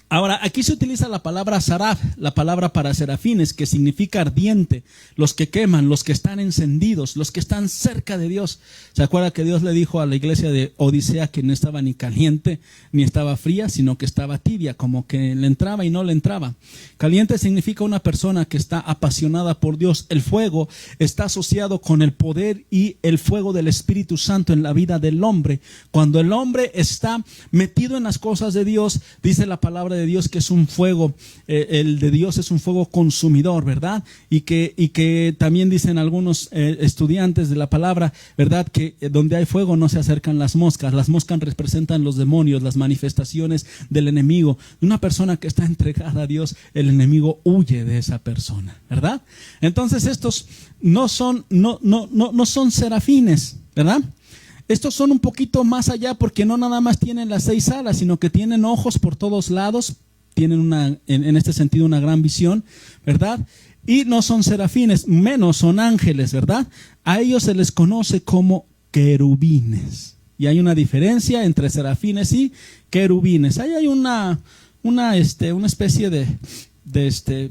Ahora, aquí se utiliza la palabra saraf, la palabra para serafines, que significa ardiente, los que queman, los que están encendidos, los que están cerca de Dios. ¿Se acuerda que Dios le dijo a la iglesia de Odisea que no estaba ni caliente ni estaba fría, sino que estaba tibia, como que le entraba y no le entraba? Caliente significa una persona que está apasionada por Dios. El fuego está asociado con el poder y el fuego del Espíritu Santo en la vida del hombre. Cuando el hombre está metido en las cosas de Dios, dice la palabra de Dios que es un fuego, el de Dios es un fuego consumidor, ¿verdad? Y que también dicen algunos estudiantes de la palabra, ¿verdad? Que donde hay fuego no se acercan las moscas. Las moscas representan los demonios, las manifestaciones del enemigo. Una persona que está entregada a Dios, el enemigo huye de esa persona, ¿verdad? Entonces estos no son serafines, ¿verdad? Estos son un poquito más allá porque no nada más tienen las 6 alas, sino que tienen ojos por todos lados, tienen en este sentido una gran visión, ¿verdad? Y no son serafines, menos son ángeles, ¿verdad? A ellos se les conoce como querubines. Y hay una diferencia entre serafines y querubines. Ahí hay una especie de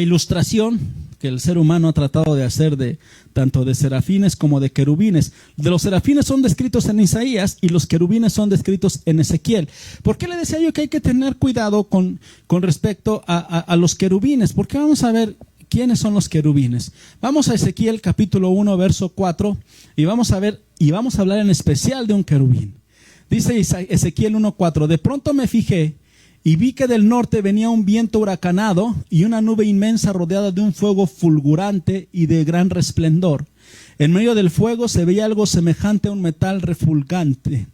ilustración que el ser humano ha tratado de hacer tanto de serafines como de querubines. De los serafines son descritos en Isaías y los querubines son descritos en Ezequiel. ¿Por qué le decía yo que hay que tener cuidado con respecto a los querubines? Porque vamos a ver quiénes son los querubines. Vamos a Ezequiel capítulo 1 verso 4 y vamos a hablar en especial de un querubín. Dice Ezequiel 1:4: de pronto me fijé y vi que del norte venía un viento huracanado y una nube inmensa rodeada de un fuego fulgurante y de gran resplendor. En medio del fuego se veía algo semejante a un metal refulgante.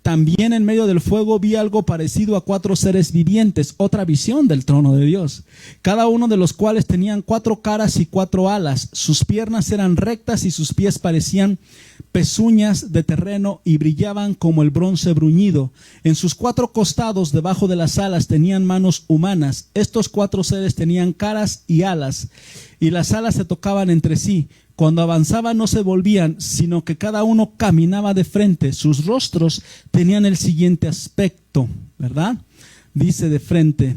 También en medio del fuego vi algo parecido a 4 seres vivientes, otra visión del trono de Dios, cada uno de los cuales tenían 4 caras y 4 alas. Sus piernas eran rectas y sus pies parecían pezuñas de terreno y brillaban como el bronce bruñido. En sus 4 costados, debajo de las alas, tenían manos humanas. Estos 4 seres tenían caras y alas, y las alas se tocaban entre sí. Cuando avanzaban no se volvían, sino que cada uno caminaba de frente. Sus rostros tenían el siguiente aspecto, ¿verdad? Dice de frente.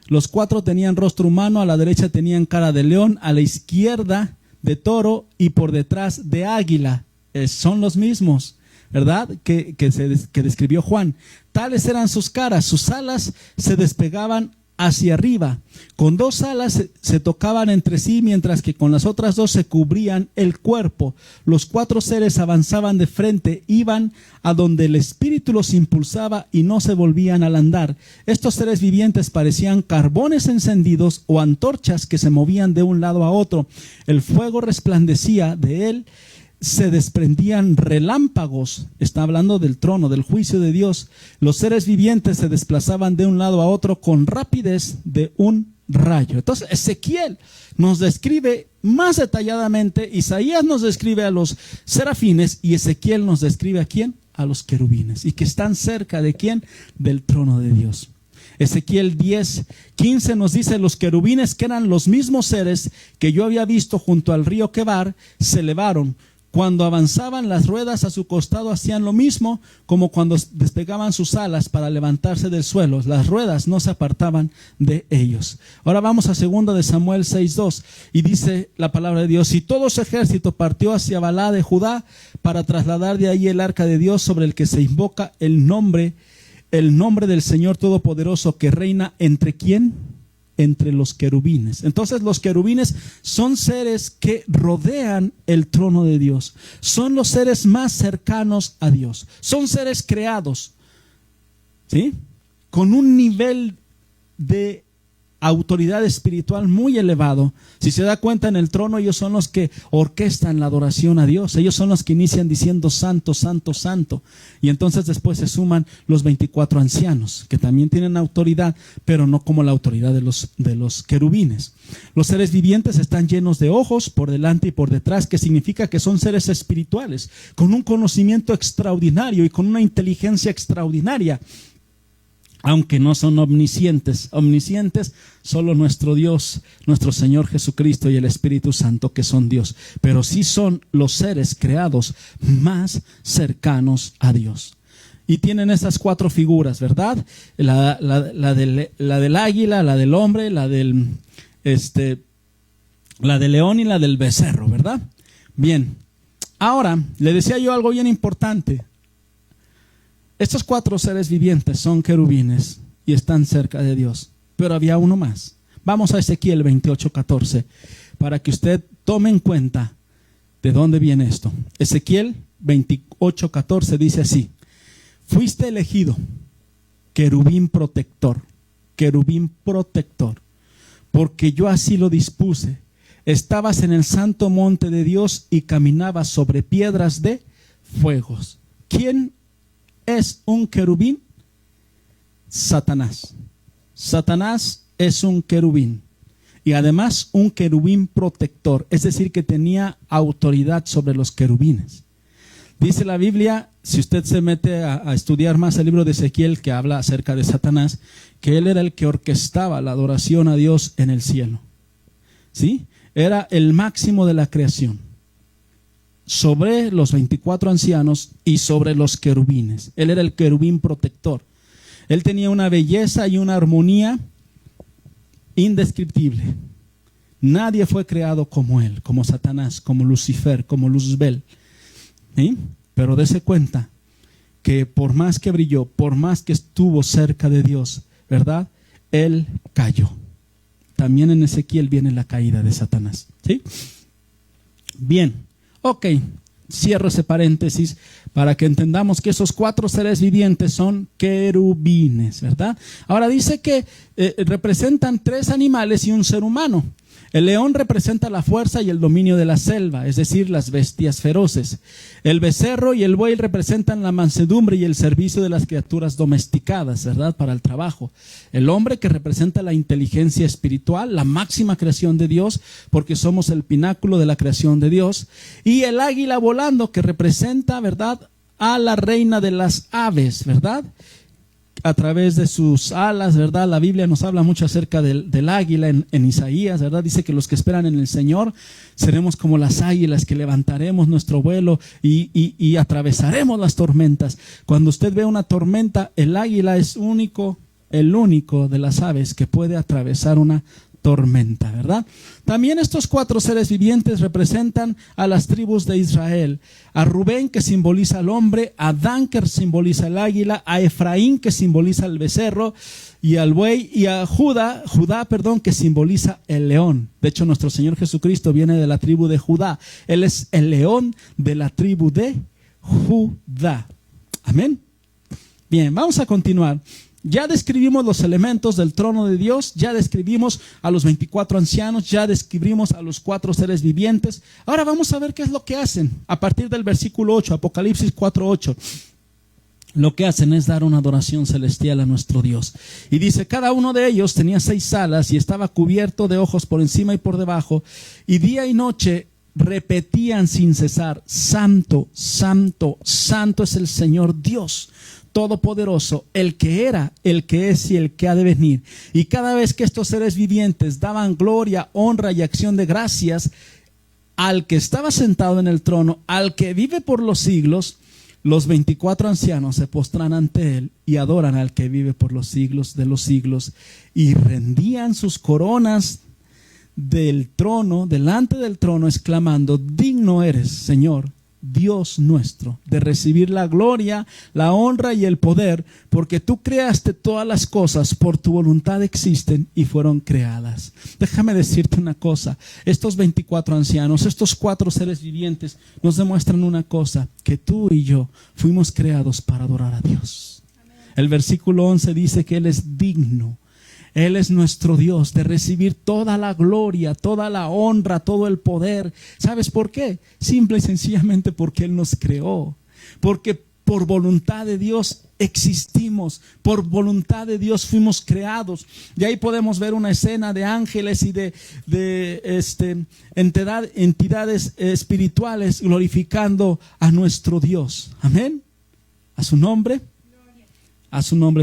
Los 4 tenían rostro humano, a la derecha tenían cara de león, a la izquierda de toro y por detrás de águila. Son los mismos, ¿verdad? Que describió Juan. Tales eran sus caras, sus alas se despegaban hacia arriba. Con 2 alas se tocaban entre sí, mientras que con las otras 2 se cubrían el cuerpo. Los 4 seres avanzaban de frente, iban a donde el espíritu los impulsaba y no se volvían al andar. Estos seres vivientes parecían carbones encendidos o antorchas que se movían de un lado a otro. El fuego resplandecía de él. Se desprendían relámpagos. Está hablando del trono, del juicio de Dios. Los seres vivientes se desplazaban de un lado a otro con rapidez de un rayo. Entonces Ezequiel nos describe más detalladamente. Isaías nos describe a los serafines y Ezequiel nos describe a quién, a los querubines, y que están cerca de quién, del trono de Dios. Ezequiel 10:15 nos dice: los querubines, que eran los mismos seres que yo había visto junto al río Quebar, se elevaron. Cuando avanzaban, las ruedas a su costado hacían lo mismo como cuando despegaban sus alas para levantarse del suelo. Las ruedas no se apartaban de ellos. Ahora vamos a 2 de Samuel 6:2 y dice la palabra de Dios: y todo su ejército partió hacia Balá de Judá para trasladar de ahí el arca de Dios, sobre el que se invoca el nombre del Señor Todopoderoso, que reina entre ¿quién? Entre los querubines. Entonces los querubines son seres que rodean el trono de Dios. Son los seres más cercanos a Dios. Son seres creados, ¿sí?, con un nivel de autoridad espiritual muy elevado. Si se da cuenta, en el trono ellos son los que orquestan la adoración a Dios. Ellos son los que inician diciendo santo, santo, santo. Y entonces después se suman los 24 ancianos, que también tienen autoridad, pero no como la autoridad de los querubines. Los seres vivientes están llenos de ojos por delante y por detrás, que significa que son seres espirituales, con un conocimiento extraordinario y con una inteligencia extraordinaria. Aunque no son omniscientes. Omniscientes solo nuestro Dios, nuestro Señor Jesucristo y el Espíritu Santo, que son Dios. Pero sí son los seres creados más cercanos a Dios. Y tienen esas 4 figuras, ¿verdad? La del águila, la del hombre, la del león y la del becerro, ¿verdad? Bien. Ahora, le decía yo algo bien importante. Estos 4 seres vivientes son querubines y están cerca de Dios, pero había uno más. Vamos a Ezequiel 28:14 para que usted tome en cuenta de dónde viene esto. Ezequiel 28:14 dice así: fuiste elegido querubín protector, porque yo así lo dispuse. Estabas en el santo monte de Dios y caminabas sobre piedras de fuegos. ¿Quién es un querubín? Satanás. Satanás es un querubín y además un querubín protector, es decir, que tenía autoridad sobre los querubines. Dice la Biblia, si usted se mete a estudiar más el libro de Ezequiel, que habla acerca de Satanás, que él era el que orquestaba la adoración a Dios en el cielo. ¿Sí? Era el máximo de la creación, sobre los 24 ancianos y sobre los querubines. Él era el querubín protector. Él tenía una belleza y una armonía indescriptible. Nadie fue creado como él, como Satanás, como Lucifer, como Luzbel. ¿Sí? Pero dése cuenta que por más que brilló, por más que estuvo cerca de Dios, ¿verdad?, él cayó. También en Ezequiel viene la caída de Satanás. ¿Sí? Bien. Ok, cierro ese paréntesis para que entendamos que esos 4 seres vivientes son querubines, ¿verdad? Ahora dice que representan 3 animales y un ser humano. El león representa la fuerza y el dominio de la selva, es decir, las bestias feroces. El becerro y el buey representan la mansedumbre y el servicio de las criaturas domesticadas, ¿verdad?, para el trabajo. El hombre, que representa la inteligencia espiritual, la máxima creación de Dios, porque somos el pináculo de la creación de Dios. Y el águila volando, que representa, ¿verdad?, a la reina de las aves, ¿verdad?, a través de sus alas, ¿verdad? La Biblia nos habla mucho acerca del águila en Isaías, ¿verdad? Dice que los que esperan en el Señor seremos como las águilas, que levantaremos nuestro vuelo y atravesaremos las tormentas. Cuando usted ve una tormenta, el águila es el único de las aves que puede atravesar una tormenta, ¿verdad? También estos 4 seres vivientes representan a las tribus de Israel: a Rubén, que simboliza al hombre; a Dan, que simboliza el águila; a Efraín, que simboliza el becerro; y al buey, y a Judá, que simboliza el león. De hecho, nuestro Señor Jesucristo viene de la tribu de Judá. Él es el león de la tribu de Judá. Amén. Bien, vamos a continuar. Ya describimos los elementos del trono de Dios, ya describimos a los 24 ancianos, ya describimos a los 4 seres vivientes. Ahora vamos a ver qué es lo que hacen. A partir del versículo 8, Apocalipsis 4:8. Lo que hacen es dar una adoración celestial a nuestro Dios. Y dice, cada uno de ellos tenía 6 alas y estaba cubierto de ojos por encima y por debajo. Y día y noche repetían sin cesar, Santo, Santo, Santo es el Señor Dios Todopoderoso, el que era, el que es y el que ha de venir. Y cada vez que estos seres vivientes daban gloria, honra y acción de gracias al que estaba sentado en el trono, al que vive por los siglos, los 24 ancianos se postran ante él y adoran al que vive por los siglos de los siglos, y rendían sus coronas del trono, delante del trono, exclamando, digno eres, Señor, Dios nuestro, de recibir la gloria, la honra y el poder, porque tú creaste todas las cosas, por tu voluntad existen y fueron creadas. Déjame decirte una cosa, estos 24 ancianos, estos 4 seres vivientes nos demuestran una cosa, que tú y yo fuimos creados para adorar a Dios. El versículo 11 dice que Él es digno. Él es nuestro Dios, de recibir toda la gloria, toda la honra, todo el poder. ¿Sabes por qué? Simple y sencillamente porque Él nos creó. Porque por voluntad de Dios existimos, por voluntad de Dios fuimos creados. Y ahí podemos ver una escena de ángeles y de entidades espirituales glorificando a nuestro Dios. Amén. A su nombre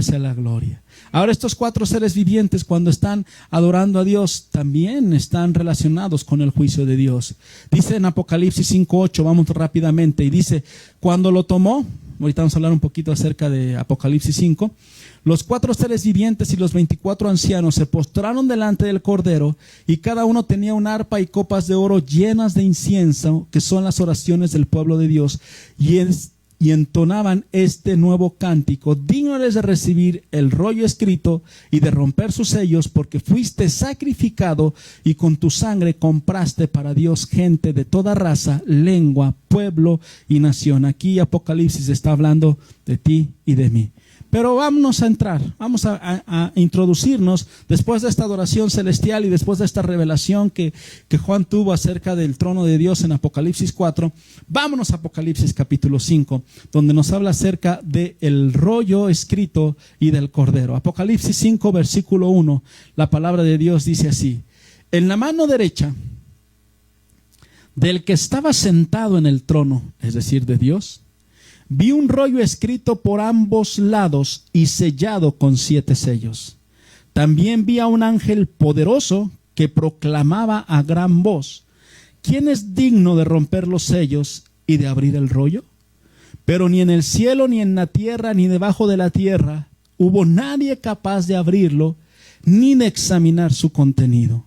sea la gloria. Ahora estos 4 seres vivientes, cuando están adorando a Dios, también están relacionados con el juicio de Dios. Dice en Apocalipsis 5:8, vamos rápidamente, y dice, cuando lo tomó, ahorita vamos a hablar un poquito acerca de Apocalipsis 5, los 4 seres vivientes y los 24 ancianos se postraron delante del Cordero, y cada uno tenía un arpa y copas de oro llenas de incienso, que son las oraciones del pueblo de Dios, y entonaban este nuevo cántico: digno eres de recibir el rollo escrito y de romper sus sellos, porque fuiste sacrificado y con tu sangre compraste para Dios gente de toda raza, lengua, pueblo y nación. Aquí Apocalipsis está hablando de ti y de mí. Pero vamos a entrar, vamos a introducirnos después de esta adoración celestial y después de esta revelación que Juan tuvo acerca del trono de Dios en Apocalipsis 4. Vámonos a Apocalipsis capítulo 5, donde nos habla acerca del rollo escrito y del Cordero. Apocalipsis 5, versículo 1, la palabra de Dios dice así: en la mano derecha del que estaba sentado en el trono, es decir, de Dios, vi un rollo escrito por ambos lados y sellado con 7 sellos. También vi a un ángel poderoso que proclamaba a gran voz: ¿quién es digno de romper los sellos y de abrir el rollo? Pero ni en el cielo, ni en la tierra, ni debajo de la tierra hubo nadie capaz de abrirlo, ni de examinar su contenido.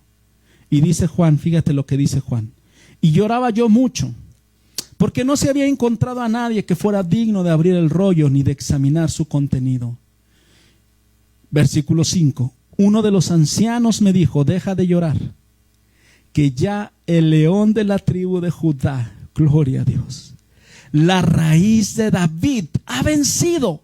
Y dice Juan, fíjate lo que dice Juan: y lloraba yo mucho, porque no se había encontrado a nadie que fuera digno de abrir el rollo ni de examinar su contenido. Versículo 5. Uno de los ancianos me dijo: deja de llorar, que ya el león de la tribu de Judá, gloria a Dios, la raíz de David, ha vencido.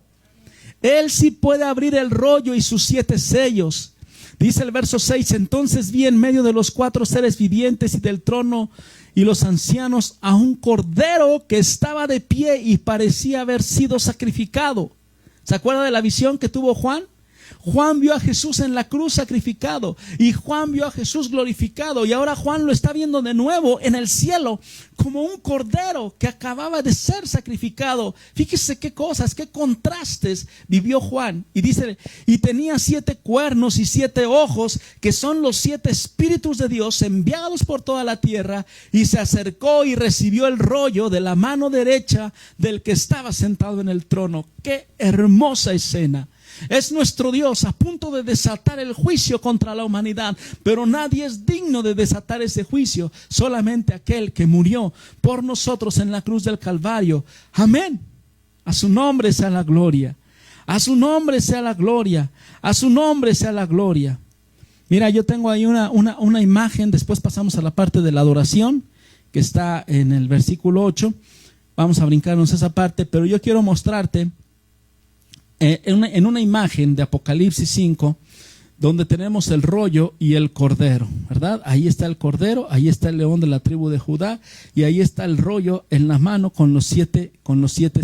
Él sí puede abrir el rollo y sus 7 sellos. Dice el verso 6: entonces vi en medio de los 4 seres vivientes y del trono y los ancianos a un cordero que estaba de pie y parecía haber sido sacrificado. ¿Se acuerda de la visión que tuvo Juan? Juan vio a Jesús en la cruz sacrificado, y Juan vio a Jesús glorificado, y ahora Juan lo está viendo de nuevo en el cielo como un cordero que acababa de ser sacrificado. Fíjese qué cosas, qué contrastes vivió Juan. Y dice, y tenía 7 cuernos y 7 ojos, que son los 7 espíritus de Dios enviados por toda la tierra, y se acercó y recibió el rollo de la mano derecha del que estaba sentado en el trono. Qué hermosa escena. Es nuestro Dios a punto de desatar el juicio contra la humanidad, pero nadie es digno de desatar ese juicio, solamente aquel que murió por nosotros en la cruz del Calvario. Amén. A su nombre sea la gloria. A su nombre sea la gloria, a su nombre sea la gloria. Mira, yo tengo ahí una imagen, después pasamos a la parte de la adoración, que está en el versículo 8. Vamos a brincarnos esa parte, pero yo quiero mostrarte en una imagen de Apocalipsis 5, donde tenemos el rollo y el cordero, ¿verdad? Ahí está el cordero, ahí está el león de la tribu de Judá, y ahí está el rollo en la mano con los siete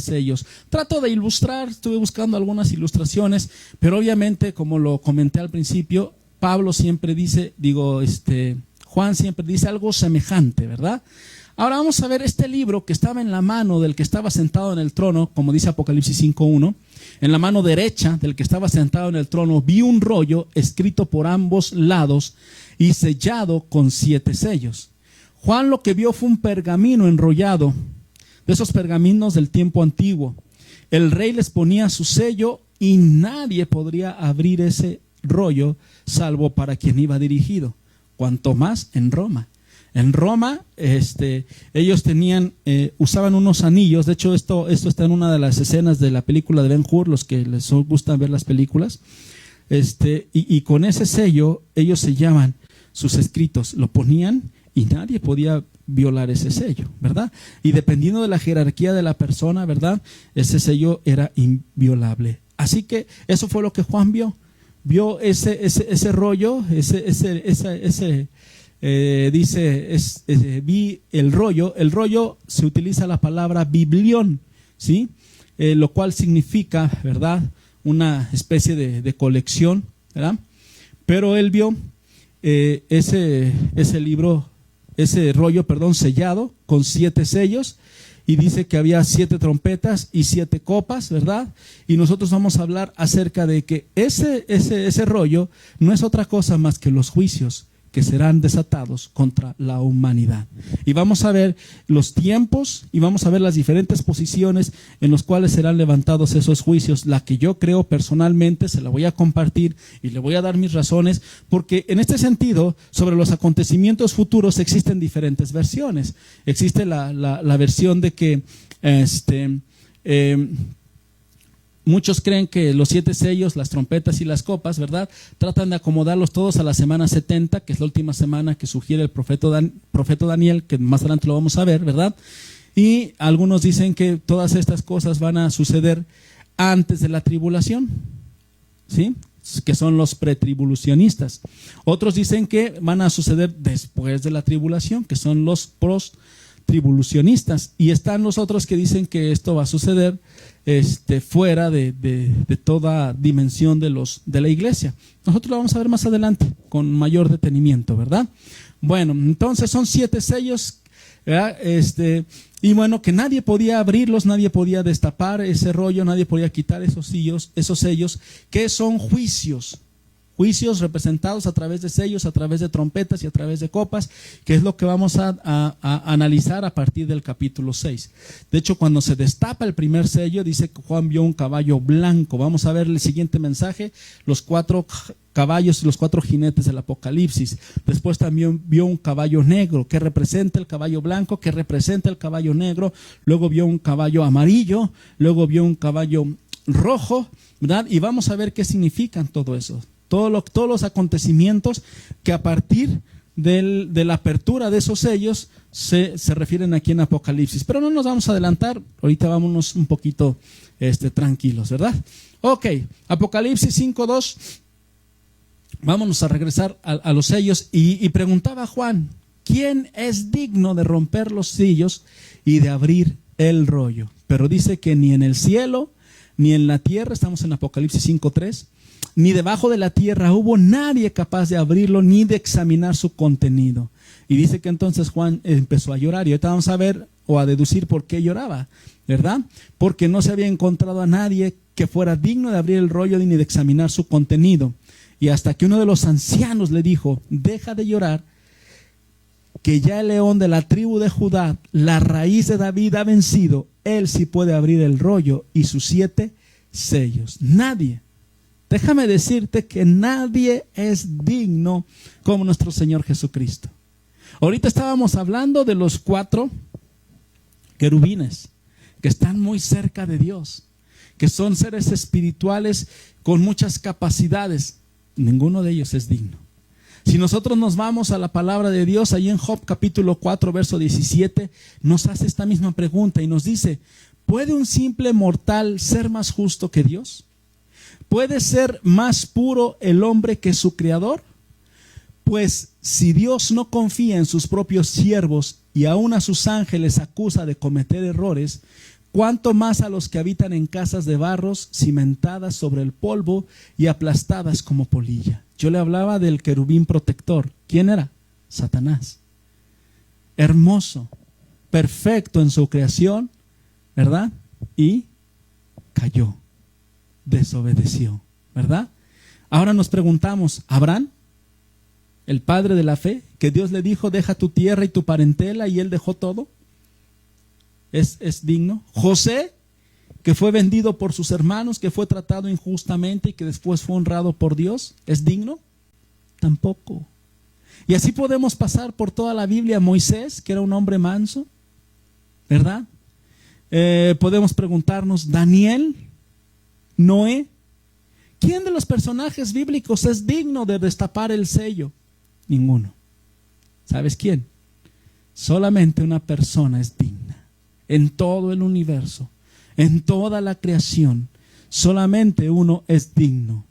sellos. Trato de ilustrar, estuve buscando algunas ilustraciones, pero obviamente, como lo comenté al principio, Pablo siempre dice, Juan siempre dice algo semejante, ¿verdad? Ahora vamos a ver este libro que estaba en la mano del que estaba sentado en el trono, como dice Apocalipsis 5:1. En la mano derecha del que estaba sentado en el trono vi un rollo escrito por ambos lados y sellado con 7 sellos. Juan lo que vio fue un pergamino enrollado, de esos pergaminos del tiempo antiguo. El rey les ponía su sello y nadie podría abrir ese rollo salvo para quien iba dirigido, cuanto más en Roma. En Roma, ellos usaban unos anillos. De hecho, esto está en una de las escenas de la película de Ben-Hur, los que les gustan ver las películas. Y con ese sello, ellos sellaban sus escritos, lo ponían y nadie podía violar ese sello, ¿verdad? Y dependiendo de la jerarquía de la persona, ¿verdad? Ese sello era inviolable. Así que eso fue lo que Juan vio. Vio ese rollo, vi el rollo. El rollo se utiliza la palabra biblión, ¿sí? Lo cual significa, ¿verdad?, una especie de colección, ¿verdad? Pero él vio ese rollo, sellado con 7 sellos, y dice que había 7 trompetas y 7 copas, ¿verdad? Y nosotros vamos a hablar acerca de que ese rollo no es otra cosa más que los juicios que serán desatados contra la humanidad. Y vamos a ver los tiempos y vamos a ver las diferentes posiciones en las cuales serán levantados esos juicios. La que yo creo personalmente se la voy a compartir y le voy a dar mis razones, porque en este sentido, sobre los acontecimientos futuros existen diferentes versiones. Existe la versión de que muchos creen que los 7 sellos, las trompetas y las copas, ¿verdad?, tratan de acomodarlos todos a la semana 70, que es la última semana que sugiere el profeta Daniel, que más adelante lo vamos a ver, ¿verdad? Y algunos dicen que todas estas cosas van a suceder antes de la tribulación, ¿sí?, que son los pretribulacionistas. Otros dicen que van a suceder después de la tribulación, que son los post-tribulacionistas. Y están los otros que dicen que esto va a suceder fuera de toda dimensión de la iglesia. Nosotros lo vamos a ver más adelante con mayor detenimiento, ¿verdad? Bueno, entonces son 7 sellos, ¿verdad? Y bueno, que nadie podía abrirlos, nadie podía destapar ese rollo, nadie podía quitar esos sellos, que son juicios. Juicios representados a través de sellos, a través de trompetas y a través de copas, que es lo que vamos a analizar a partir del capítulo 6. De hecho, cuando se destapa el primer sello, dice que Juan vio un caballo blanco. Vamos a ver el siguiente mensaje, los 4 caballos y los 4 jinetes del Apocalipsis. Después también vio un caballo negro, que representa el caballo blanco, que representa el caballo negro. Luego vio un caballo amarillo, luego vio un caballo rojo, ¿verdad? Y vamos a ver qué significan todo eso. Todos los acontecimientos que a partir de la apertura de esos sellos se refieren aquí en Apocalipsis. Pero no nos vamos a adelantar, ahorita vámonos un poquito tranquilos, ¿verdad? Ok, Apocalipsis 5:2, vámonos a regresar a los sellos y preguntaba Juan, ¿quién es digno de romper los sellos y de abrir el rollo? Pero dice que ni en el cielo, ni en la tierra, estamos en Apocalipsis 5:3, ni debajo de la tierra hubo nadie capaz de abrirlo ni de examinar su contenido. Y dice que entonces Juan empezó a llorar. Y ahorita vamos a ver o a deducir por qué lloraba, ¿verdad? Porque no se había encontrado a nadie que fuera digno de abrir el rollo ni de examinar su contenido. Y hasta que uno de los ancianos le dijo, deja de llorar, que ya el león de la tribu de Judá, la raíz de David, ha vencido. Él sí puede abrir el rollo y sus 7 sellos. Nadie. Déjame decirte que nadie es digno como nuestro Señor Jesucristo. Ahorita estábamos hablando de los 4 querubines que están muy cerca de Dios, que son seres espirituales con muchas capacidades. Ninguno de ellos es digno. Si nosotros nos vamos a la palabra de Dios, ahí en Job capítulo 4, verso 17, nos hace esta misma pregunta y nos dice: ¿puede un simple mortal ser más justo que Dios? ¿Puede ser más puro el hombre que su creador? Pues si Dios no confía en sus propios siervos y aún a sus ángeles acusa de cometer errores, ¿cuánto más a los que habitan en casas de barros, cimentadas sobre el polvo y aplastadas como polilla? Yo le hablaba del querubín protector. ¿Quién era? Satanás. Hermoso, perfecto en su creación, ¿verdad? Y cayó, desobedeció, ¿verdad? Ahora nos preguntamos, ¿Abraham, el padre de la fe, que Dios le dijo: deja tu tierra y tu parentela, y él dejó todo? ¿Es digno? José, que fue vendido por sus hermanos, que fue tratado injustamente y que después fue honrado por Dios, ¿es digno? Tampoco. Y así podemos pasar por toda la Biblia. Moisés, que era un hombre manso, ¿verdad? Podemos preguntarnos, Daniel, Noé, ¿quién de los personajes bíblicos es digno de destapar el sello? Ninguno. ¿Sabes quién? Solamente una persona es digna. En todo el universo, en toda la creación, solamente uno es digno.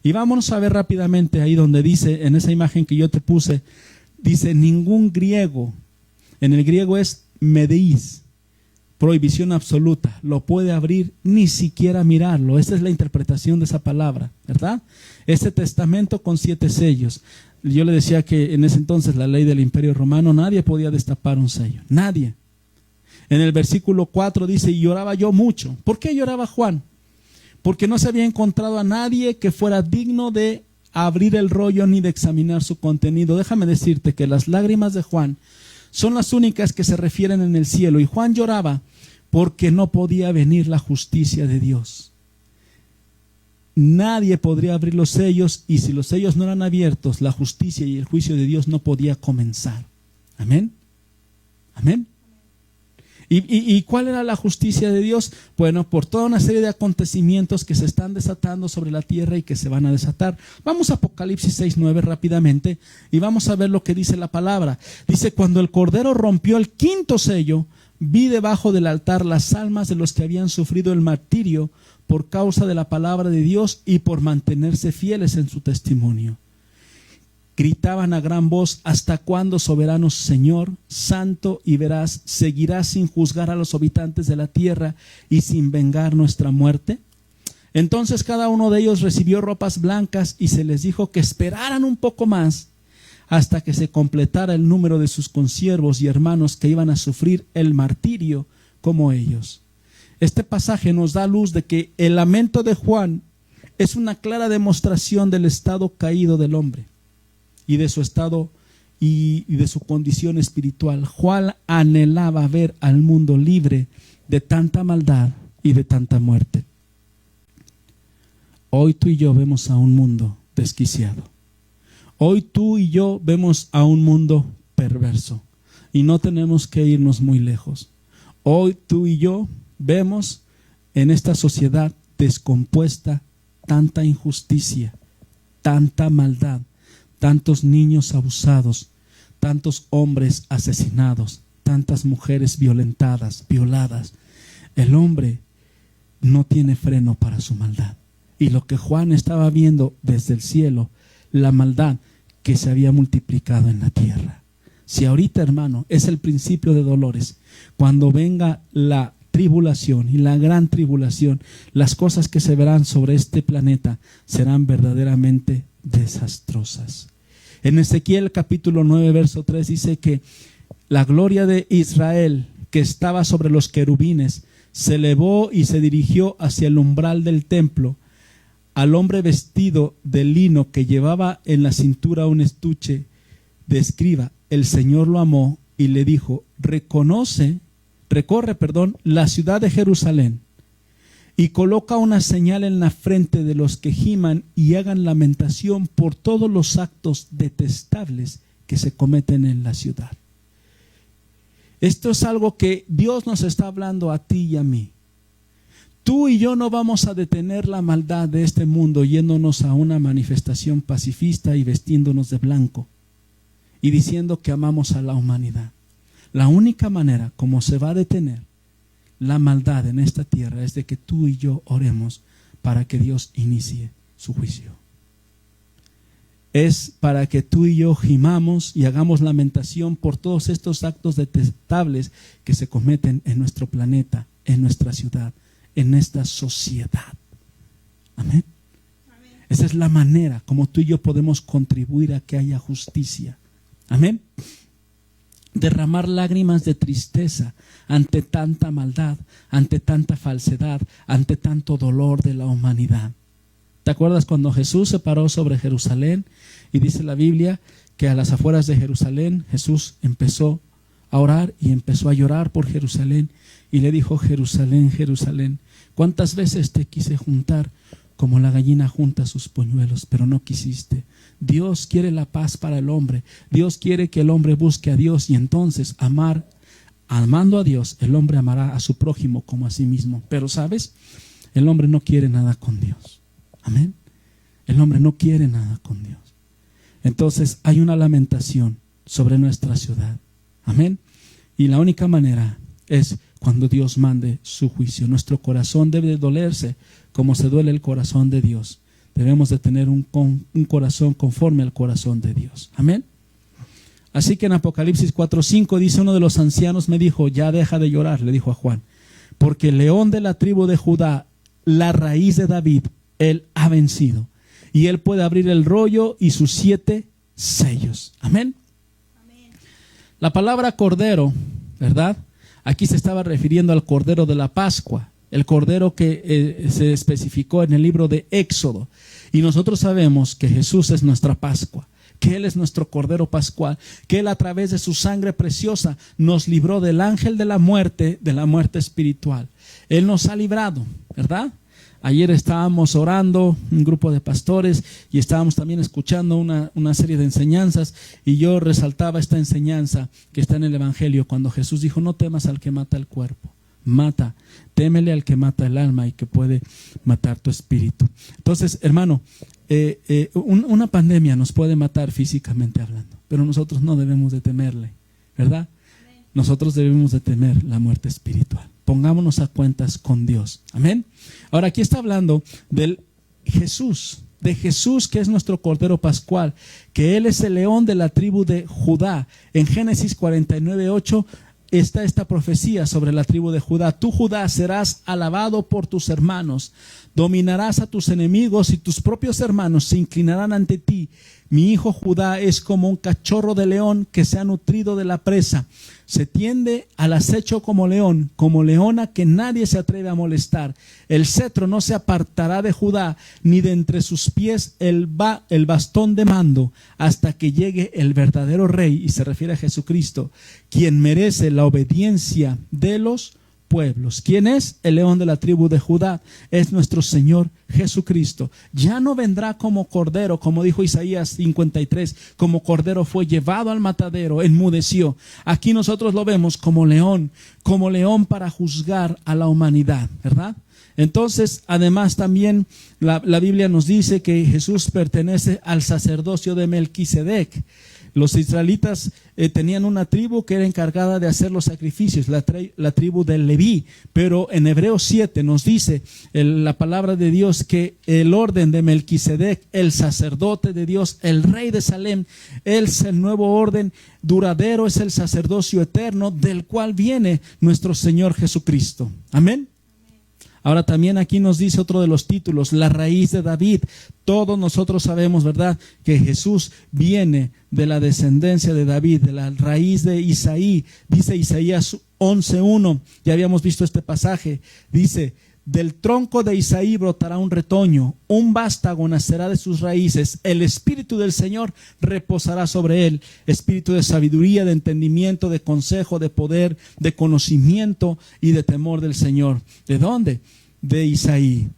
Y vámonos a ver rápidamente ahí donde dice, en esa imagen que yo te puse, dice: ningún griego, en el griego es medeis, prohibición absoluta, lo puede abrir, ni siquiera mirarlo. Esa es la interpretación de esa palabra, ¿verdad? Ese testamento con 7 sellos. Yo le decía que en ese entonces la ley del Imperio Romano, nadie podía destapar un sello, nadie. En el versículo 4 dice: y lloraba yo mucho. ¿Por qué lloraba Juan? Porque no se había encontrado a nadie que fuera digno de abrir el rollo ni de examinar su contenido. Déjame decirte que las lágrimas de Juan son las únicas que se refieren en el cielo. Y Juan lloraba porque no podía venir la justicia de Dios. Nadie podría abrir los sellos, y si los sellos no eran abiertos, la justicia y el juicio de Dios no podía comenzar. Amén. Amén. ¿Y cuál era la justicia de Dios? Bueno, por toda una serie de acontecimientos que se están desatando sobre la tierra y que se van a desatar. Vamos a Apocalipsis 6:9 rápidamente y vamos a ver lo que dice la palabra. Dice: cuando el Cordero rompió el 5º sello, vi debajo del altar las almas de los que habían sufrido el martirio por causa de la palabra de Dios y por mantenerse fieles en su testimonio. Gritaban a gran voz: ¿hasta cuándo, soberano Señor, santo y veraz, seguirás sin juzgar a los habitantes de la tierra y sin vengar nuestra muerte? Entonces cada uno de ellos recibió ropas blancas y se les dijo que esperaran un poco más hasta que se completara el número de sus consiervos y hermanos que iban a sufrir el martirio como ellos. Este pasaje nos da luz de que el lamento de Juan es una clara demostración del estado caído del hombre y de su estado y de su condición espiritual. Juan anhelaba ver al mundo libre de tanta maldad y de tanta muerte. Hoy tú y yo vemos a un mundo desquiciado. Hoy tú y yo vemos a un mundo perverso y no tenemos que irnos muy lejos. Hoy tú y yo vemos en esta sociedad descompuesta tanta injusticia, tanta maldad, tantos niños abusados, tantos hombres asesinados, tantas mujeres violentadas, violadas. El hombre no tiene freno para su maldad. Y lo que Juan estaba viendo desde el cielo, la maldad que se había multiplicado en la tierra. Si ahorita, hermano, es el principio de dolores, cuando venga la tribulación y la gran tribulación, las cosas que se verán sobre este planeta serán verdaderamente desastrosas. En Ezequiel capítulo 9 verso 3 dice que la gloria de Israel, que estaba sobre los querubines, se elevó y se dirigió hacia el umbral del templo. Al hombre vestido de lino que llevaba en la cintura un estuche de escriba, el Señor lo amó y le dijo: recorre, la ciudad de Jerusalén y coloca una señal en la frente de los que giman y hagan lamentación por todos los actos detestables que se cometen en la ciudad. Esto es algo que Dios nos está hablando a ti y a mí. Tú y yo no vamos a detener la maldad de este mundo yéndonos a una manifestación pacifista y vestiéndonos de blanco y diciendo que amamos a la humanidad. La única manera como se va a detener la maldad en esta tierra es de que tú y yo oremos para que Dios inicie su juicio. Es para que tú y yo gimamos y hagamos lamentación por todos estos actos detestables que se cometen en nuestro planeta, en nuestra ciudad, en esta sociedad. Amén. Esa es la manera como tú y yo podemos contribuir a que haya justicia. Amén. Derramar lágrimas de tristeza ante tanta maldad, ante tanta falsedad, ante tanto dolor de la humanidad. ¿Te acuerdas cuando Jesús se paró sobre Jerusalén? Y dice la Biblia que a las afueras de Jerusalén Jesús empezó a orar y empezó a llorar por Jerusalén. Y le dijo: Jerusalén, Jerusalén, ¿cuántas veces te quise juntar como la gallina junta sus polluelos, pero no quisiste? Dios quiere la paz para el hombre. Dios quiere que el hombre busque a Dios, y entonces amando a Dios, el hombre amará a su prójimo como a sí mismo. Pero ¿sabes? El hombre no quiere nada con Dios. Amén. El hombre no quiere nada con Dios. Entonces hay una lamentación sobre nuestra ciudad. Amén. Y la única manera es cuando Dios mande su juicio. Nuestro corazón debe de dolerse como se duele el corazón de Dios. Debemos de tener un corazón conforme al corazón de Dios. Amén. Así que en Apocalipsis 4:5 dice: uno de los ancianos me dijo: ya deja de llorar, le dijo a Juan, porque el león de la tribu de Judá, la raíz de David, él ha vencido, y él puede abrir el rollo y sus 7 sellos. Amén. Amén. La palabra cordero, ¿verdad? Aquí se estaba refiriendo al cordero de la Pascua, el cordero que se especificó en el libro de Éxodo. Y nosotros sabemos que Jesús es nuestra Pascua, que Él es nuestro cordero pascual, que Él a través de su sangre preciosa nos libró del ángel de la muerte espiritual. Él nos ha librado, ¿verdad? Ayer estábamos orando, un grupo de pastores, y estábamos también escuchando una serie de enseñanzas, y yo resaltaba esta enseñanza que está en el Evangelio, cuando Jesús dijo: no temas al que mata el cuerpo, témele al que mata el alma y que puede matar tu espíritu. Entonces, hermano, una pandemia nos puede matar físicamente hablando, pero nosotros no debemos de temerle, ¿verdad? Nosotros debemos de temer la muerte espiritual. Pongámonos a cuentas con Dios. Amén. Ahora aquí está hablando de Jesús que es nuestro cordero pascual, que Él es el león de la tribu de Judá. En Génesis 49:8 está esta profecía sobre la tribu de Judá. Tú, Judá, serás alabado por tus hermanos, dominarás a tus enemigos y tus propios hermanos se inclinarán ante ti. Mi hijo Judá es como un cachorro de león que se ha nutrido de la presa. Se tiende al acecho como león, como leona que nadie se atreve a molestar. El cetro no se apartará de Judá, ni de entre sus pies el bastón de mando, hasta que llegue el verdadero rey, y se refiere a Jesucristo, quien merece la obediencia de los pueblos. ¿Quién es? El león de la tribu de Judá. Es nuestro Señor Jesucristo. Ya no vendrá como cordero, como dijo Isaías 53, como cordero fue llevado al matadero, enmudeció. Aquí nosotros lo vemos como león para juzgar a la humanidad, ¿verdad? Entonces, además también la Biblia nos dice que Jesús pertenece al sacerdocio de Melquisedec. Los israelitas tenían una tribu que era encargada de hacer los sacrificios, la tribu de Leví. Pero en Hebreos 7 nos dice la palabra de Dios que el orden de Melquisedec, el sacerdote de Dios, el rey de Salem, es el nuevo orden duradero, es el sacerdocio eterno del cual viene nuestro Señor Jesucristo. Amén. Ahora también aquí nos dice otro de los títulos, la raíz de David. Todos nosotros sabemos, ¿verdad?, que Jesús viene de la descendencia de David, de la raíz de Isaí. Dice Isaías 11:1, ya habíamos visto este pasaje, dice: del tronco de Isaí brotará un retoño, un vástago nacerá de sus raíces, el espíritu del Señor reposará sobre él, espíritu de sabiduría, de entendimiento, de consejo, de poder, de conocimiento y de temor del Señor. ¿De dónde? De Isaí.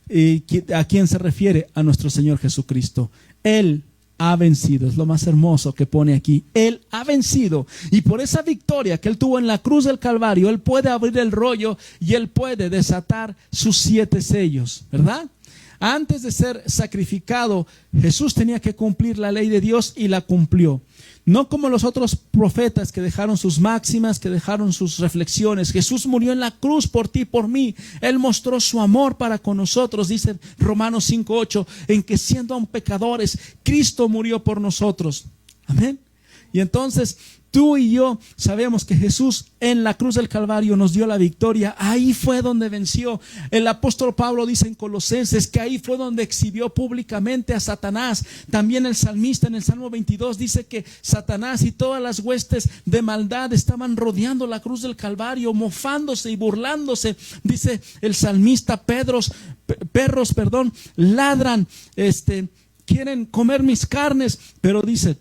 ¿A quién se refiere? A nuestro Señor Jesucristo. Él ha vencido. Es lo más hermoso que pone aquí. Él ha vencido. Y por esa victoria que Él tuvo en la cruz del Calvario, Él puede abrir el rollo y Él puede desatar sus 7 sellos, ¿verdad? Antes de ser sacrificado, Jesús tenía que cumplir la ley de Dios y la cumplió. No como los otros profetas que dejaron sus máximas, que dejaron sus reflexiones. Jesús murió en la cruz por ti y por mí. Él mostró su amor para con nosotros, dice Romanos 5:8, en que siendo aún pecadores, Cristo murió por nosotros. Amén. Y entonces tú y yo sabemos que Jesús en la cruz del Calvario nos dio la victoria. Ahí fue donde venció. El apóstol Pablo dice en Colosenses que ahí fue donde exhibió públicamente a Satanás. También el salmista en el Salmo 22 dice que Satanás y todas las huestes de maldad estaban rodeando la cruz del Calvario, mofándose y burlándose. Dice el salmista, perros, ladran, quieren comer mis carnes, pero dice,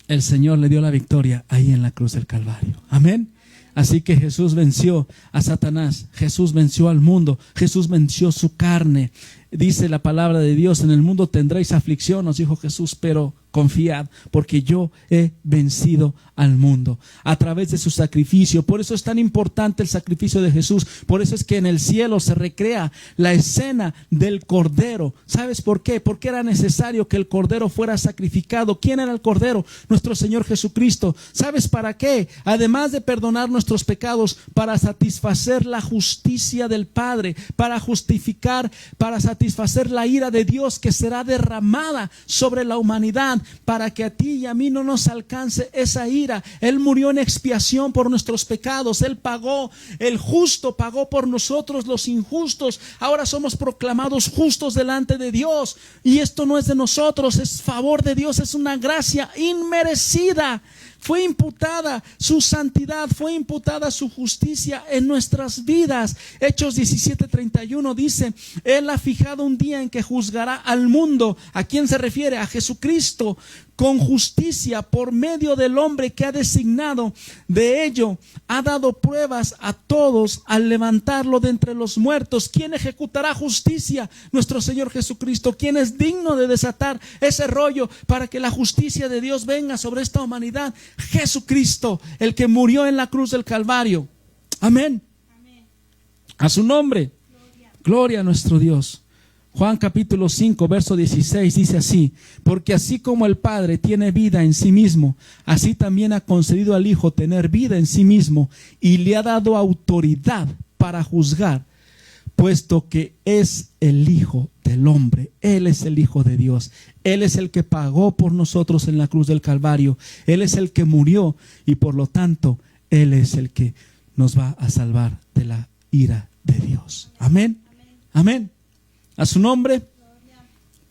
el Señor le dio la victoria ahí en la cruz del Calvario. Amén. Así que Jesús venció a Satanás. Jesús venció al mundo. Jesús venció su carne. Dice la palabra de Dios, en el mundo tendréis aflicción, nos dijo Jesús, pero confiad, porque yo he vencido al mundo a través de su sacrificio. Por eso es tan importante el sacrificio de Jesús. Por eso es que en el cielo se recrea la escena del Cordero. ¿Sabes por qué? Porque era necesario que el Cordero fuera sacrificado. ¿Quién era el Cordero? Nuestro Señor Jesucristo. ¿Sabes para qué? Además de perdonar nuestros pecados, para satisfacer la justicia del Padre, para justificar, para satisfacer la ira de Dios que será derramada sobre la humanidad, para que a ti y a mí no nos alcance esa ira. Él murió en expiación por nuestros pecados. Él pagó, el justo pagó por nosotros los injustos. Ahora somos proclamados justos delante de Dios, y esto no es de nosotros, es favor de Dios, es una gracia inmerecida. Fue imputada su santidad, fue imputada su justicia en nuestras vidas. Hechos 17:31 dice, Él ha fijado un día en que juzgará al mundo. ¿A quién se refiere? A Jesucristo. Con justicia por medio del hombre que ha designado. De ello ha dado pruebas a todos al levantarlo de entre los muertos. ¿Quién ejecutará justicia? Nuestro Señor Jesucristo. ¿Quién es digno de desatar ese rollo para que la justicia de Dios venga sobre esta humanidad? Jesucristo, el que murió en la cruz del Calvario. Amén. A su nombre. Gloria a nuestro Dios. Juan capítulo 5 verso 16 dice así: porque así como el Padre tiene vida en sí mismo, así también ha concedido al Hijo tener vida en sí mismo, y le ha dado autoridad para juzgar, puesto que es el Hijo del hombre. Él es el Hijo de Dios. Él es el que pagó por nosotros en la cruz del Calvario. Él es el que murió, y por lo tanto Él es el que nos va a salvar de la ira de Dios. Amén. Amén. A su nombre.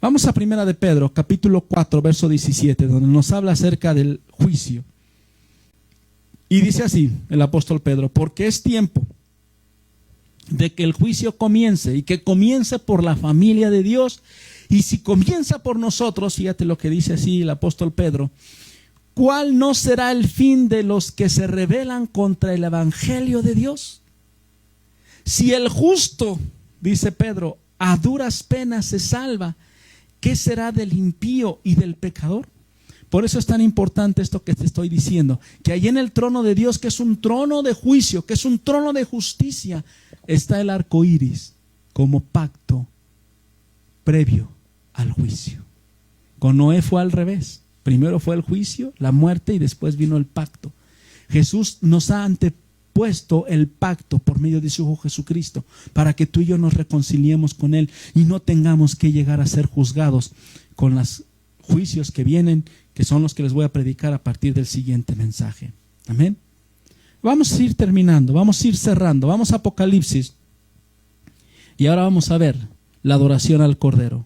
Vamos a Primera de Pedro, capítulo 4, verso 17, donde nos habla acerca del juicio. Y dice así el apóstol Pedro: porque es tiempo de que el juicio comience, y que comience por la familia de Dios. Y si comienza por nosotros, fíjate lo que dice así el apóstol Pedro: ¿cuál no será el fin de los que se rebelan contra el evangelio de Dios? Si el justo, dice Pedro, a duras penas se salva, ¿qué será del impío y del pecador? Por eso es tan importante esto que te estoy diciendo, que ahí en el trono de Dios, que es un trono de juicio, que es un trono de justicia, está el arco iris como pacto previo al juicio. Con Noé fue al revés. Primero fue el juicio, la muerte, y después vino el pacto. Jesús nos ha antepuesto el pacto por medio de su Hijo Jesucristo, para que tú y yo nos reconciliemos con Él y no tengamos que llegar a ser juzgados con los juicios que vienen, que son los que les voy a predicar a partir del siguiente mensaje. Amén. Vamos a ir terminando, vamos a ir cerrando. Vamos a Apocalipsis, y ahora vamos a ver la adoración al Cordero.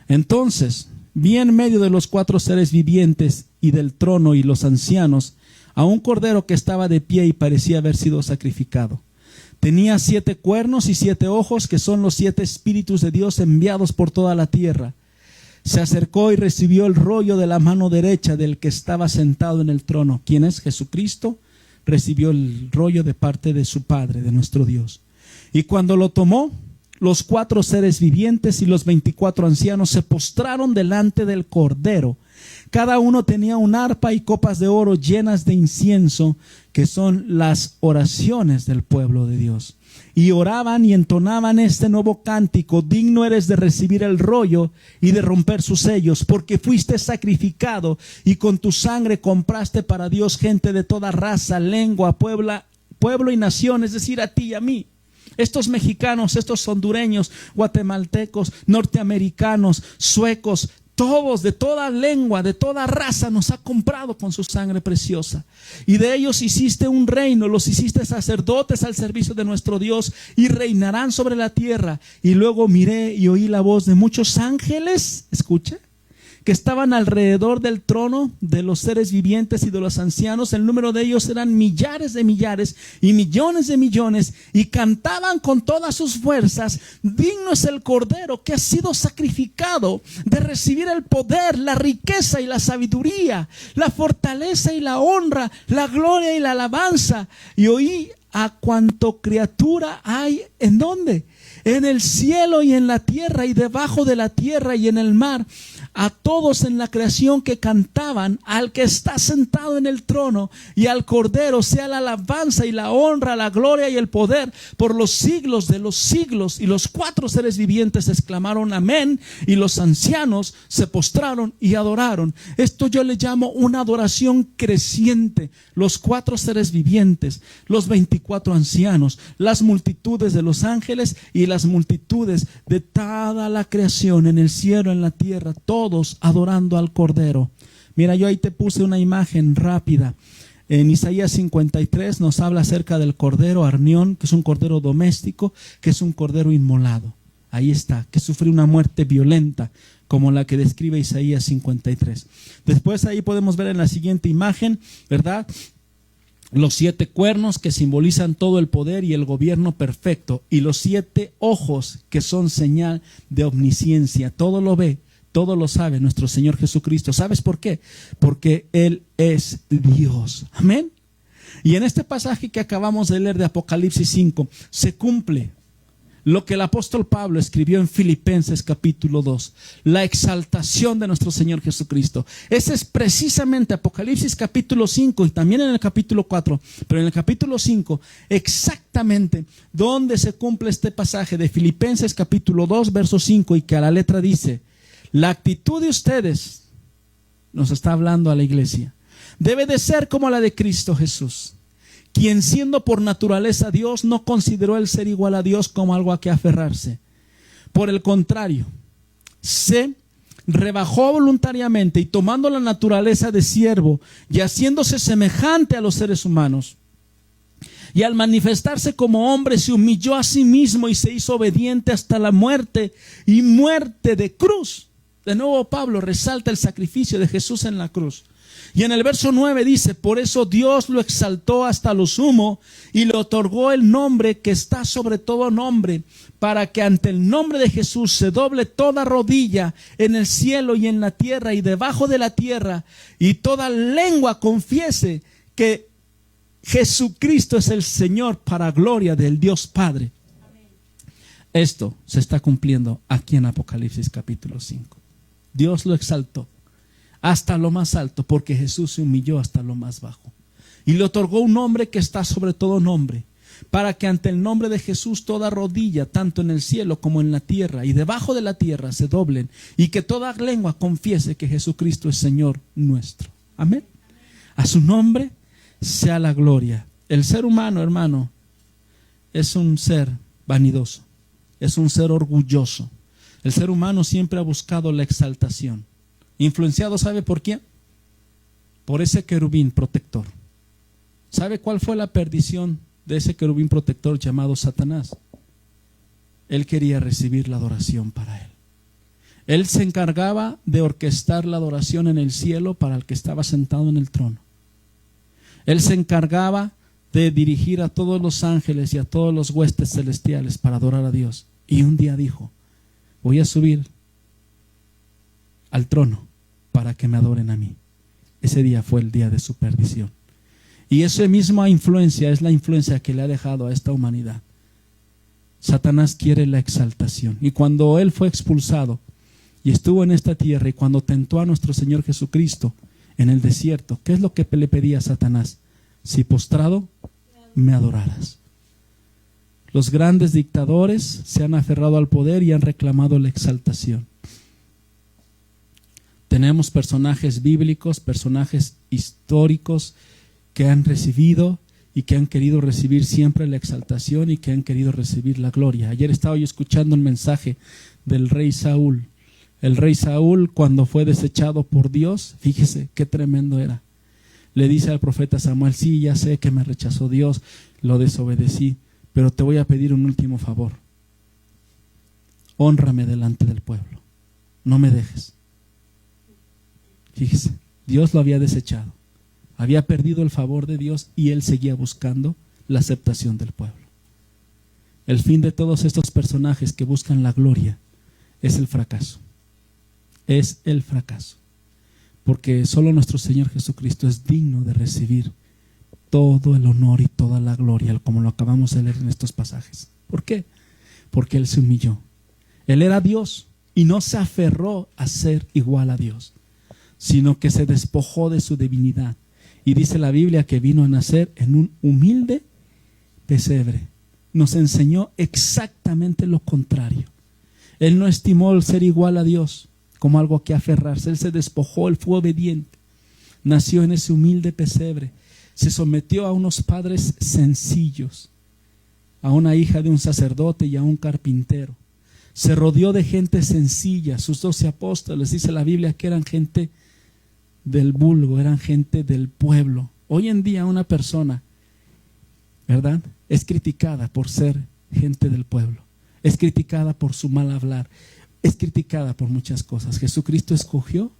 Entonces vi en medio de los 4 seres vivientes y del trono y los ancianos a un cordero que estaba de pie y parecía haber sido sacrificado. Tenía 7 cuernos y 7 ojos, que son los 7 espíritus de Dios enviados por toda la tierra. Se acercó y recibió el rollo de la mano derecha del que estaba sentado en el trono. ¿Quién es? Jesucristo. Recibió el rollo de parte de su Padre, de nuestro Dios. Y cuando lo tomó, los 4 seres vivientes y los 24 ancianos se postraron delante del Cordero. Cada uno tenía un arpa y copas de oro llenas de incienso, que son las oraciones del pueblo de Dios. Y oraban y entonaban este nuevo cántico: digno eres de recibir el rollo y de romper sus sellos, porque fuiste sacrificado y con tu sangre compraste para Dios gente de toda raza, lengua, pueblo y nación, es decir, a ti y a mí. Estos mexicanos, estos hondureños, guatemaltecos, norteamericanos, suecos, todos, de toda lengua, de toda raza, nos ha comprado con su sangre preciosa. Y de ellos hiciste un reino, los hiciste sacerdotes al servicio de nuestro Dios, y reinarán sobre la tierra. Y luego miré y oí la voz de muchos ángeles, escucha, que estaban alrededor del trono, de los seres vivientes y de los ancianos. El número de ellos eran millares de millares y millones de millones, y cantaban con todas sus fuerzas: digno es el Cordero que ha sido sacrificado de recibir el poder, la riqueza y la sabiduría, la fortaleza y la honra, la gloria y la alabanza. Y oí a cuanto criatura hay, ¿en dónde? En el cielo y en la tierra y debajo de la tierra y en el mar, a todos en la creación que cantaban: al que está sentado en el trono y al Cordero sea la alabanza y la honra, la gloria y el poder por los siglos de los siglos. Y los 4 seres vivientes exclamaron amén, y los ancianos se postraron y adoraron. Esto yo le llamo una adoración creciente. Los 4 seres vivientes, los 24 ancianos, las multitudes de los ángeles y las multitudes de toda la creación en el cielo, en la tierra, todos adorando al Cordero. Mira, yo ahí te puse una imagen rápida. En Isaías 53 nos habla acerca del cordero Arnión, que es un cordero doméstico, que es un cordero inmolado. Ahí está, que sufre una muerte violenta, como la que describe Isaías 53. Después ahí podemos ver en la siguiente imagen, ¿verdad?, los 7 cuernos, que simbolizan todo el poder y el gobierno perfecto, y los 7 ojos, que son señal de omnisciencia. Todo lo ve, todo lo sabe nuestro Señor Jesucristo. ¿Sabes por qué? Porque Él es Dios. Amén. Y en este pasaje que acabamos de leer de Apocalipsis 5, se cumple lo que el apóstol Pablo escribió en Filipenses capítulo 2, la exaltación de nuestro Señor Jesucristo. Ese es precisamente Apocalipsis capítulo 5 y también en el capítulo 4, pero en el capítulo 5 exactamente donde se cumple este pasaje de Filipenses capítulo 2 verso 5, y que a la letra dice: la actitud de ustedes, nos está hablando a la iglesia, debe de ser como la de Cristo Jesús, quien siendo por naturaleza Dios, no consideró el ser igual a Dios como algo a que aferrarse. Por el contrario, se rebajó voluntariamente, y tomando la naturaleza de siervo y haciéndose semejante a los seres humanos, y al manifestarse como hombre, se humilló a sí mismo y se hizo obediente hasta la muerte, y muerte de cruz. De nuevo Pablo resalta el sacrificio de Jesús en la cruz. Y en el verso 9 dice: por eso Dios lo exaltó hasta lo sumo y le otorgó el nombre que está sobre todo nombre, para que ante el nombre de Jesús se doble toda rodilla en el cielo y en la tierra y debajo de la tierra, y toda lengua confiese que Jesucristo es el Señor, para gloria del Dios Padre. Amén. Esto se está cumpliendo aquí en Apocalipsis capítulo 5. Dios lo exaltó hasta lo más alto, porque Jesús se humilló hasta lo más bajo, y le otorgó un nombre que está sobre todo nombre, para que ante el nombre de Jesús toda rodilla, tanto en el cielo como en la tierra y debajo de la tierra, se doblen, y que toda lengua confiese que Jesucristo es Señor nuestro. Amén. A su nombre sea la gloria. El ser humano, hermano, es un ser vanidoso, es un ser orgulloso. El ser humano siempre ha buscado la exaltación. Influenciado, ¿sabe por quién? Por ese querubín protector. ¿Sabe cuál fue la perdición de ese querubín protector llamado Satanás? Él quería recibir la adoración para él. Él se encargaba de orquestar la adoración en el cielo para el que estaba sentado en el trono. Él se encargaba de dirigir a todos los ángeles y a todos los huestes celestiales para adorar a Dios. Y un día dijo: voy a subir al trono para que me adoren a mí. Ese día fue el día de su perdición. Y esa misma influencia es la influencia que le ha dejado a esta humanidad. Satanás quiere la exaltación. Y cuando él fue expulsado y estuvo en esta tierra, y cuando tentó a nuestro Señor Jesucristo en el desierto, ¿qué es lo que le pedía a Satanás? Si postrado me adoraras. Los grandes dictadores se han aferrado al poder y han reclamado la exaltación. Tenemos personajes bíblicos, personajes históricos que han recibido y que han querido recibir siempre la exaltación y que han querido recibir la gloria. Ayer estaba yo escuchando un mensaje del rey Saúl. El rey Saúl, cuando fue desechado por Dios, fíjese qué tremendo era. Le dice al profeta Samuel: sí, ya sé que me rechazó Dios, lo desobedecí, pero te voy a pedir un último favor. Hónrame delante del pueblo, no me dejes. Fíjese, Dios lo había desechado, había perdido el favor de Dios y él seguía buscando la aceptación del pueblo. El fin de todos estos personajes que buscan la gloria es el fracaso. Es el fracaso. Porque solo nuestro Señor Jesucristo es digno de recibir todo el honor y toda la gloria, como lo acabamos de leer en estos pasajes. ¿Por qué? Porque Él se humilló. Él era Dios y no se aferró a ser igual a Dios, sino que se despojó de su divinidad. Y dice la Biblia que vino a nacer en un humilde pesebre. Nos enseñó exactamente lo contrario. Él no estimó el ser igual a Dios como algo a que aferrarse. Él se despojó, él fue obediente. Nació en ese humilde pesebre. Se sometió a unos padres sencillos, a una hija de un sacerdote y a un carpintero. Se rodeó de gente sencilla. Sus 12 apóstoles, dice la Biblia, que eran gente del vulgo, eran gente del pueblo. Hoy en día una persona, ¿verdad?, es criticada por ser gente del pueblo. Es criticada por su mal hablar. Es criticada por muchas cosas. Jesucristo escogió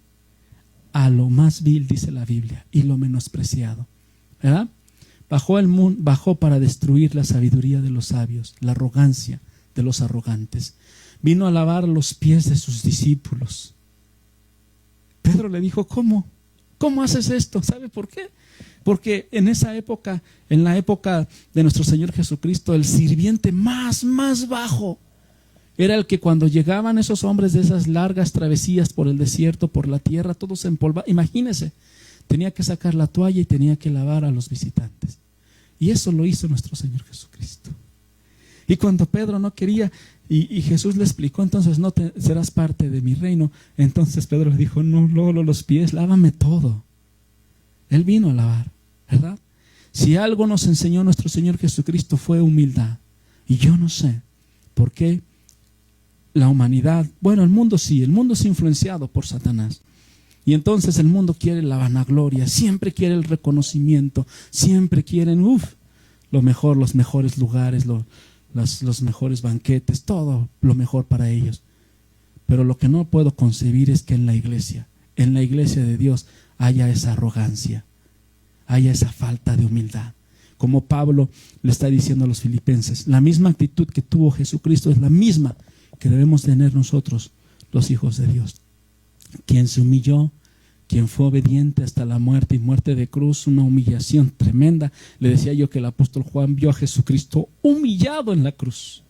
a lo más vil, dice la Biblia, y lo menospreciado, ¿verdad? Bajó para destruir la sabiduría de los sabios, la arrogancia de los arrogantes. Vino a lavar los pies de sus discípulos. Pedro le dijo: ¿cómo? ¿Cómo haces esto? ¿Sabe por qué? Porque en esa época, en la época de nuestro Señor Jesucristo, el sirviente más bajo era el que, cuando llegaban esos hombres de esas largas travesías por el desierto, por la tierra, todos empolvados, imagínense, tenía que sacar la toalla y tenía que lavar a los visitantes. Y eso lo hizo nuestro Señor Jesucristo. Y cuando Pedro no quería, y Jesús le explicó: entonces no serás parte de mi reino. Entonces Pedro le dijo: no, Lolo, los pies, lávame todo. Él vino a lavar, ¿verdad? Si algo nos enseñó nuestro Señor Jesucristo fue humildad. Y yo no sé por qué la humanidad, bueno, el mundo sí, el mundo es influenciado por Satanás. Y entonces el mundo quiere la vanagloria, siempre quiere el reconocimiento, siempre quieren, lo mejor, los mejores lugares, los mejores banquetes, todo lo mejor para ellos. Pero lo que no puedo concebir es que en la iglesia de Dios, haya esa arrogancia, haya esa falta de humildad. Como Pablo le está diciendo a los filipenses, la misma actitud que tuvo Jesucristo es la misma que debemos tener nosotros, los hijos de Dios. Quien se humilló, quien fue obediente hasta la muerte, y muerte de cruz, una humillación tremenda. Le decía yo que el apóstol Juan vio a Jesucristo humillado en la cruz,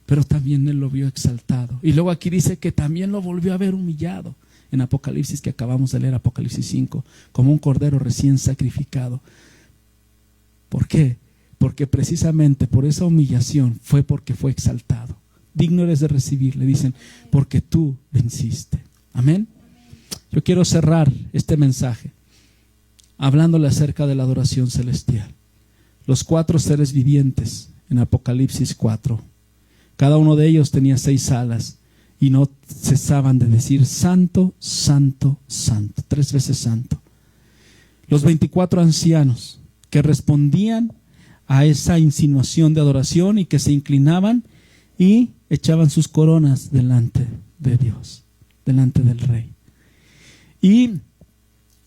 pero también él lo vio exaltado. Y luego aquí dice que también lo volvió a ver humillado en Apocalipsis, que acabamos de leer, Apocalipsis 5, como un cordero recién sacrificado. ¿Por qué? Porque precisamente por esa humillación fue porque fue exaltado. Digno eres de recibir, le dicen, porque tú venciste. Amén. Yo quiero cerrar este mensaje hablándole acerca de la adoración celestial. Los 4 seres vivientes en Apocalipsis 4, cada uno de ellos tenía 6 alas y no cesaban de decir: santo, santo, santo, 3 veces santo. Los 24 ancianos que respondían a esa insinuación de adoración y que se inclinaban y echaban sus coronas delante de Dios, delante del Rey. Y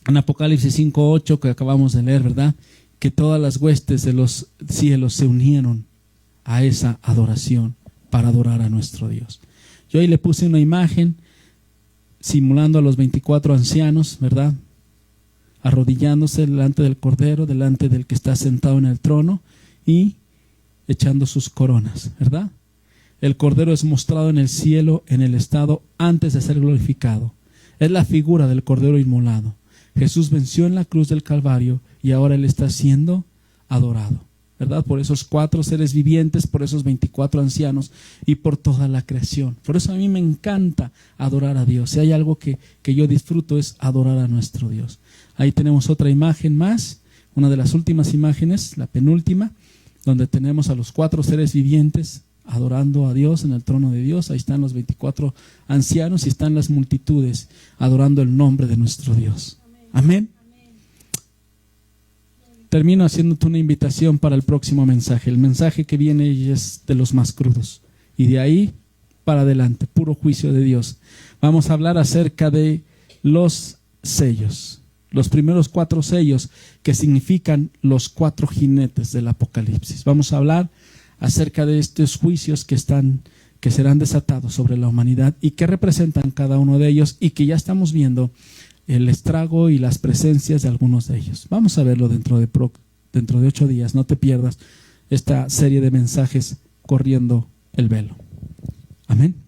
en Apocalipsis 5:8, que acabamos de leer, ¿verdad?, que todas las huestes de los cielos se unieron a esa adoración para adorar a nuestro Dios. Yo ahí le puse una imagen simulando a los 24 ancianos, ¿verdad?, arrodillándose delante del Cordero, delante del que está sentado en el trono y echando sus coronas, ¿verdad? El Cordero es mostrado en el cielo en el estado antes de ser glorificado. Es la figura del Cordero inmolado. Jesús venció en la cruz del Calvario y ahora Él está siendo adorado, ¿verdad? Por esos 4 seres vivientes, por esos 24 ancianos y por toda la creación. Por eso a mí me encanta adorar a Dios. Si hay algo que yo disfruto es adorar a nuestro Dios. Ahí tenemos otra imagen más, una de las últimas imágenes, la penúltima, donde tenemos a los 4 seres vivientes adorando a Dios en el trono de Dios. Ahí están los 24 ancianos y están las multitudes adorando el nombre de nuestro Dios. Amén. Termino haciéndote una invitación para el próximo mensaje. El mensaje que viene es de los más crudos. Y de ahí para adelante, puro juicio de Dios. Vamos a hablar acerca de los sellos. Los primeros 4 sellos que significan los 4 jinetes del Apocalipsis. Vamos a hablar acerca de estos juicios que serán desatados sobre la humanidad y que representan cada uno de ellos y que ya estamos viendo el estrago y las presencias de algunos de ellos. Vamos a verlo dentro de 8 días. No te pierdas esta serie de mensajes corriendo el velo. Amén.